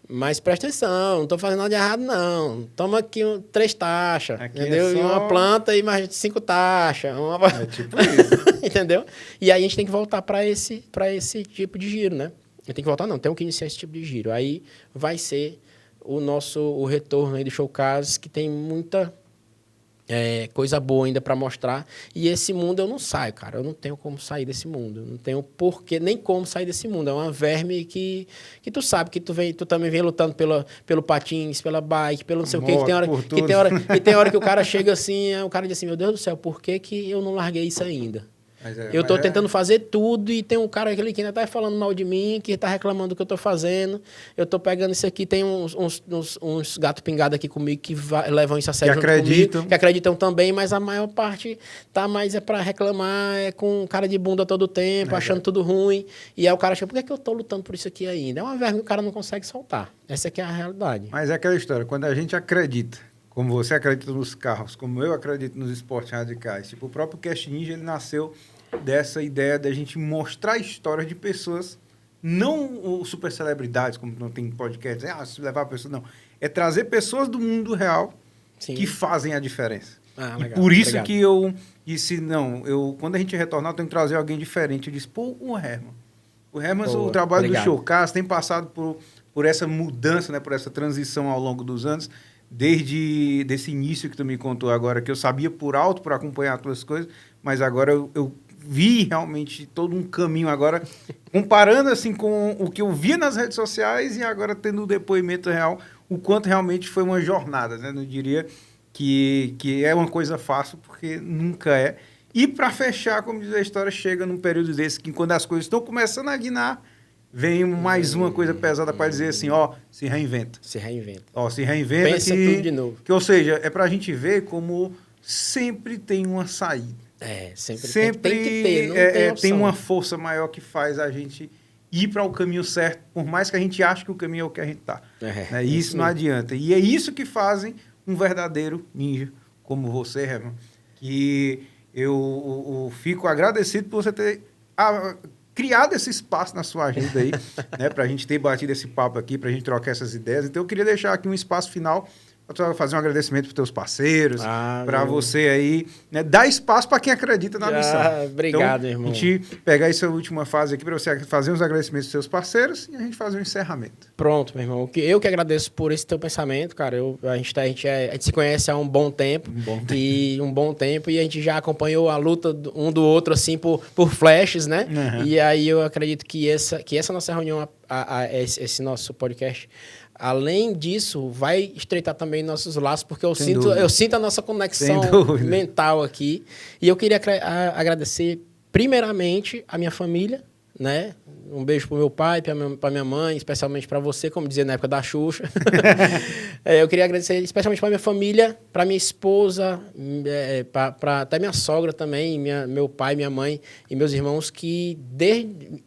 mas presta atenção, não estou fazendo nada de errado, não. Toma aqui 3 taxas, entendeu? E uma planta e mais 5 taxas. É tipo isso. Entendeu? E aí a gente tem que voltar para esse tipo de giro, né? Tem que voltar, não, temos que iniciar esse tipo de giro. Aí vai ser o retorno aí do Showcase, que tem muita coisa boa ainda para mostrar. E esse mundo eu não saio, cara. Eu não tenho como sair desse mundo. Eu não tenho porquê, nem como sair desse mundo. É uma verme que tu sabe que tu também vem lutando pelo patins, pela bike, pelo não sei o quê. Que tem hora que o cara chega assim, o cara diz assim, meu Deus do céu, por que eu não larguei isso ainda? Eu tô tentando fazer tudo e tem um cara aquele que ainda tá falando mal de mim, que tá reclamando do que eu tô fazendo. Eu tô pegando isso aqui, tem uns gato pingado aqui comigo que levam isso a sério junto comigo, que acreditam também, mas a maior parte tá mais é pra reclamar, é com cara de bunda todo o tempo, achando tudo ruim. E aí o cara acha, por que eu tô lutando por isso aqui ainda? É uma vergonha que o cara não consegue soltar. Essa aqui é a realidade. Mas é aquela história, quando a gente acredita, como você acredita nos carros, como eu acredito nos esportes radicais, tipo, o próprio Cast Ninja, ele nasceu dessa ideia da gente mostrar histórias de pessoas, não super celebridades, como não tem podcast, se levar a pessoa, não. É trazer pessoas do mundo real que fazem a diferença. E legal. por isso Obrigado. que eu disse, quando a gente retornar, eu tenho que trazer alguém diferente. Eu disse, o Herman. O Herman, o trabalho do Showcast tem passado por essa mudança, né, por essa transição ao longo dos anos, desde desse início que tu me contou agora, que eu sabia por alto, por acompanhar as tuas coisas, mas agora eu vi realmente todo um caminho agora, comparando assim com o que eu via nas redes sociais e agora tendo o depoimento real, o quanto realmente foi uma jornada, né? Não diria que é uma coisa fácil, porque nunca é. E para fechar, como diz a história, chega num período desse que quando as coisas estão começando a guinar, vem mais uma coisa pesada para dizer assim, se reinventa. Se reinventa. Se reinventa. Pensa tudo de novo. Ou seja, é para a gente ver como sempre tem uma saída. Sempre tem que ter, não tem opção. Tem uma força maior que faz a gente ir para o caminho certo, por mais que a gente ache que o caminho é o que a gente está. Isso não adianta. E é isso que fazem um verdadeiro ninja, como você, Herman, que eu fico agradecido por você ter criado esse espaço na sua agenda aí, né, para a gente ter batido esse papo aqui, para a gente trocar essas ideias. Então, eu queria deixar aqui um espaço final para fazer um agradecimento para os teus parceiros, para você aí, né, dar espaço para quem acredita na missão. Obrigado, então, irmão. A gente pegar essa última fase aqui para você fazer os agradecimentos dos seus parceiros e a gente fazer um encerramento. Pronto, meu irmão. Eu que agradeço por esse teu pensamento, cara. A gente se conhece há um bom tempo. E a gente já acompanhou a luta um do outro, assim, por flashes, né? E aí eu acredito que essa nossa reunião, esse nosso podcast, além disso, vai estreitar também nossos laços, porque eu sinto a nossa conexão mental aqui. E eu queria agradecer, primeiramente, a minha família, né? Um beijo pro meu pai, pra minha mãe, especialmente para você, como dizia na época da Xuxa. Eu queria agradecer especialmente para minha família, para minha esposa, para até minha sogra também, meu pai, minha mãe e meus irmãos, que desde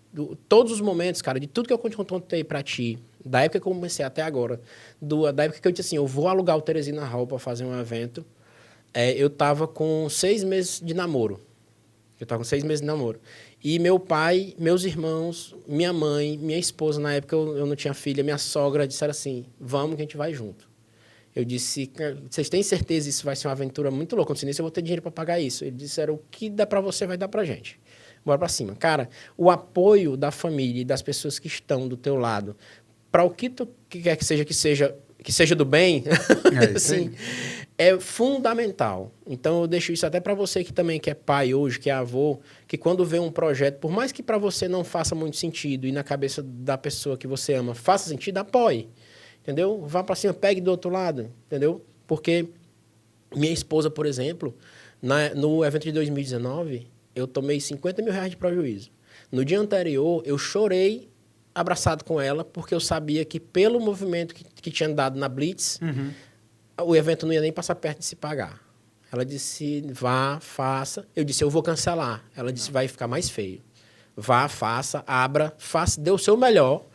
todos os momentos, cara, de tudo que eu contei para ti, da época que eu comecei até agora, da época que eu disse assim, eu vou alugar o Teresina Hall para fazer um evento, eu tava com 6 meses de namoro. E meu pai, meus irmãos, minha mãe, minha esposa, na época eu não tinha filha, minha sogra, disseram assim, vamos que a gente vai junto. Eu disse, vocês têm certeza que isso vai ser uma aventura muito louca? Eu disse, eu vou ter dinheiro para pagar isso. Eles disseram, o que dá para você vai dar para gente. Bora para cima. Cara, o apoio da família e das pessoas que estão do teu lado, para o que tu quer que seja do bem, assim, é fundamental. Então, eu deixo isso até para você que também que é pai hoje, que é avô, que quando vê um projeto, por mais que para você não faça muito sentido e na cabeça da pessoa que você ama faça sentido, apoie. Entendeu? Vá para cima, pegue do outro lado. Entendeu? Porque minha esposa, por exemplo, no evento de 2019, eu tomei R$50 mil de prejuízo. No dia anterior, eu chorei abraçado com ela, porque eu sabia que pelo movimento que tinha dado na Blitz, o evento não ia nem passar perto de se pagar. Ela disse, vá, faça. Eu disse, eu vou cancelar. Ela disse, vai ficar mais feio. Vá, faça, abra, faça, dê o seu melhor.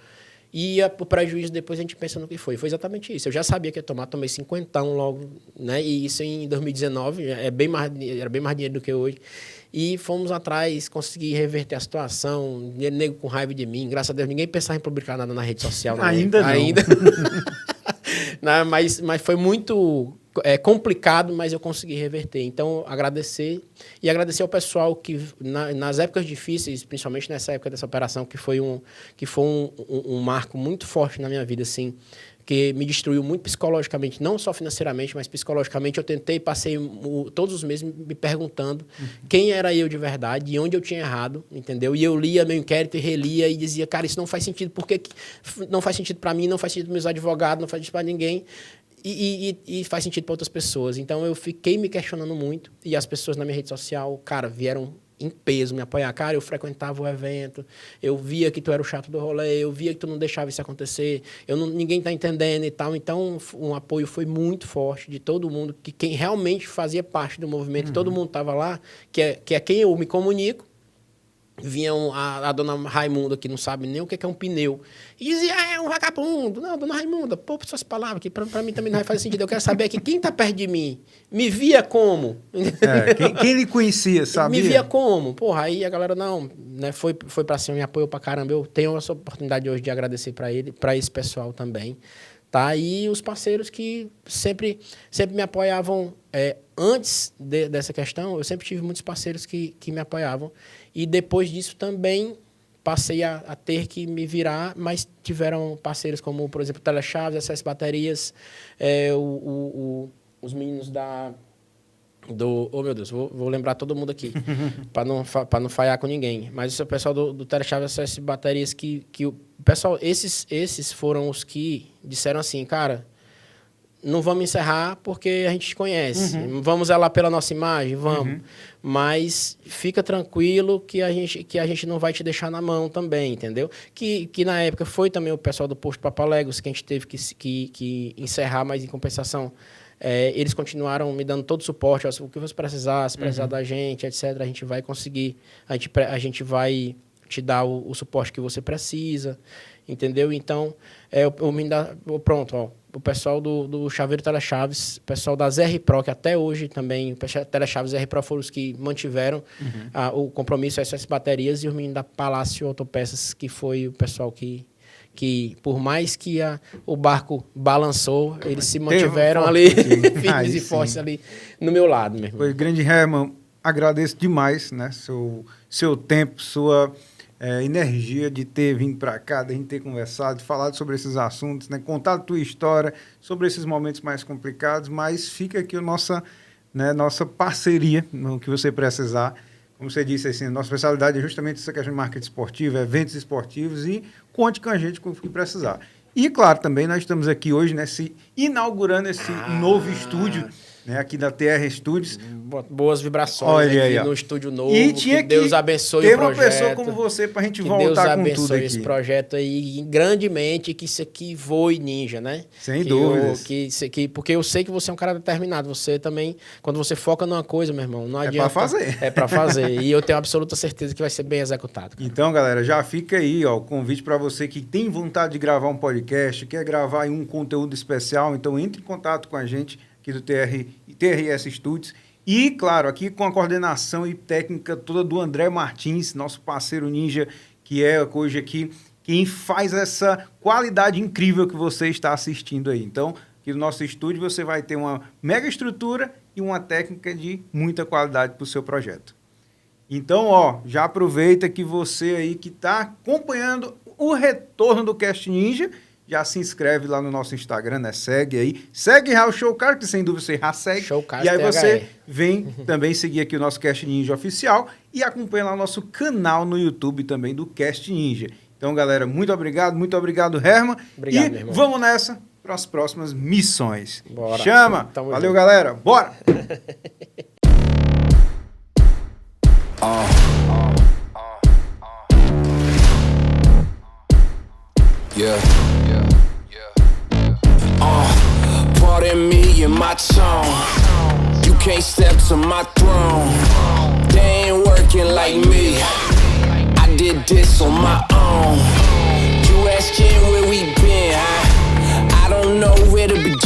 E o prejuízo depois a gente pensa no que foi. Foi exatamente isso. Eu já sabia que ia tomei 50 logo, né? E isso em 2019, era bem mais dinheiro do que hoje. E fomos atrás, consegui reverter a situação, nego com raiva de mim. Graças a Deus, ninguém pensava em publicar nada na rede social. Ainda não. Não, mas foi muito complicado, mas eu consegui reverter. Então, agradecer ao pessoal que, nas épocas difíceis, principalmente nessa época dessa operação, que foi um marco muito forte na minha vida, assim, que me destruiu muito psicologicamente, não só financeiramente, mas psicologicamente. Eu passei todos os meses me perguntando quem era eu de verdade e onde eu tinha errado, entendeu? E eu lia meu inquérito e relia e dizia, cara, isso não faz sentido, porque não faz sentido para mim, não faz sentido para meus advogados, não faz sentido para ninguém. E faz sentido para outras pessoas. Então, eu fiquei me questionando muito. E as pessoas na minha rede social, cara, vieram em peso me apoiar. Cara, eu frequentava o evento, eu via que tu era o chato do rolê, eu via que tu não deixava isso acontecer, ninguém tá entendendo e tal. Então, um apoio foi muito forte de todo mundo, que quem realmente fazia parte do movimento, todo mundo tava lá, que é quem eu me comunico. Vinha a dona Raimunda, que não sabe nem o que é um pneu, e dizia, é um vagabundo. Não, dona Raimunda, poupa suas palavras, que pra mim também não vai fazer sentido. Eu quero saber que quem tá perto de mim me via como? Quem lhe conhecia, sabia? Me via como? Porra, aí a galera, não, né, foi pra cima, me apoiou pra caramba. Eu tenho essa oportunidade hoje de agradecer pra esse pessoal também. Tá? E os parceiros que sempre me apoiavam antes dessa questão, eu sempre tive muitos parceiros que me apoiavam. E depois disso também passei a ter que me virar, mas tiveram parceiros como, por exemplo, Telechaves, SS Baterias, os meninos oh, meu Deus, vou lembrar todo mundo aqui, para não falhar com ninguém. Mas o pessoal do Telechaves, SS Baterias, que o pessoal, esses foram os que disseram assim, cara, não vamos encerrar porque a gente te conhece. Vamos zelar pela nossa imagem? Vamos. Mas fica tranquilo que a gente não vai te deixar na mão também, entendeu? Que na época foi também o pessoal do Posto Papaléguas que a gente teve que encerrar, mas em compensação, eles continuaram me dando todo o suporte. O que você precisar, se precisar da gente, etc., a gente vai conseguir. A gente vai te dar o suporte que você precisa, entendeu? Então, pronto, ó. O pessoal do Chaveiro Telechaves, o pessoal da ZR Pro, que até hoje também, o Telechaves ZR Pro foram os que mantiveram o compromisso, SS Baterias, e os meninos da Palácio Autopeças, que foi o pessoal que por mais que o barco balançou, eles se mantiveram ali, firmes e fortes ali no meu lado, meu irmão. Pois, grande Herman, agradeço demais, né, seu tempo, sua energia de ter vindo para cá, de a gente ter conversado, falado sobre esses assuntos, né, contado a tua história sobre esses momentos mais complicados, mas fica aqui a nossa parceria, no que você precisar. Como você disse, assim, a nossa especialidade é justamente essa questão de marketing esportivo, eventos esportivos, e conte com a gente com o que precisar. E, claro, também nós estamos aqui hoje, né, inaugurando esse novo estúdio, né, aqui da TR Studios. Boas vibrações aqui no estúdio novo. E tinha que Deus abençoe o projeto. Ter uma pessoa como você pra gente voltar com tudo aqui. Deus abençoe esse projeto aí grandemente, que isso aqui voe ninja, né? Sem dúvidas. Porque eu sei que você é um cara determinado. Você também, quando você foca numa coisa, meu irmão, não adianta. É pra fazer. É pra fazer. E eu tenho absoluta certeza que vai ser bem executado. Cara. Então, galera, já fica aí, ó, o convite para você que tem vontade de gravar um podcast, quer gravar aí um conteúdo especial, então entre em contato com a gente aqui do TRS Studios. E, claro, aqui com a coordenação e técnica toda do André Martins, nosso parceiro ninja, que é hoje aqui quem faz essa qualidade incrível que você está assistindo aí. Então, aqui no nosso estúdio você vai ter uma mega estrutura e uma técnica de muita qualidade para o seu projeto. Então, ó, já aproveita que você aí que está acompanhando o retorno do Cast Ninja, já se inscreve lá no nosso Instagram, né? Segue aí. Segue o Showcard, que sem dúvida você já segue. Showcard, e aí você vem também seguir aqui o nosso Cast Ninja oficial e acompanha lá o nosso canal no YouTube também do Cast Ninja. Então, galera, muito obrigado, Herman. Obrigado, e meu irmão. Vamos nessa para as próximas missões. Bora. Chama! Tamo Valeu, junto. galera. Bora! Yeah. Pardon me and my tone. You can't step to my throne. They ain't working like me. I did this on my own. You asking where we been, huh? I don't know where to begin.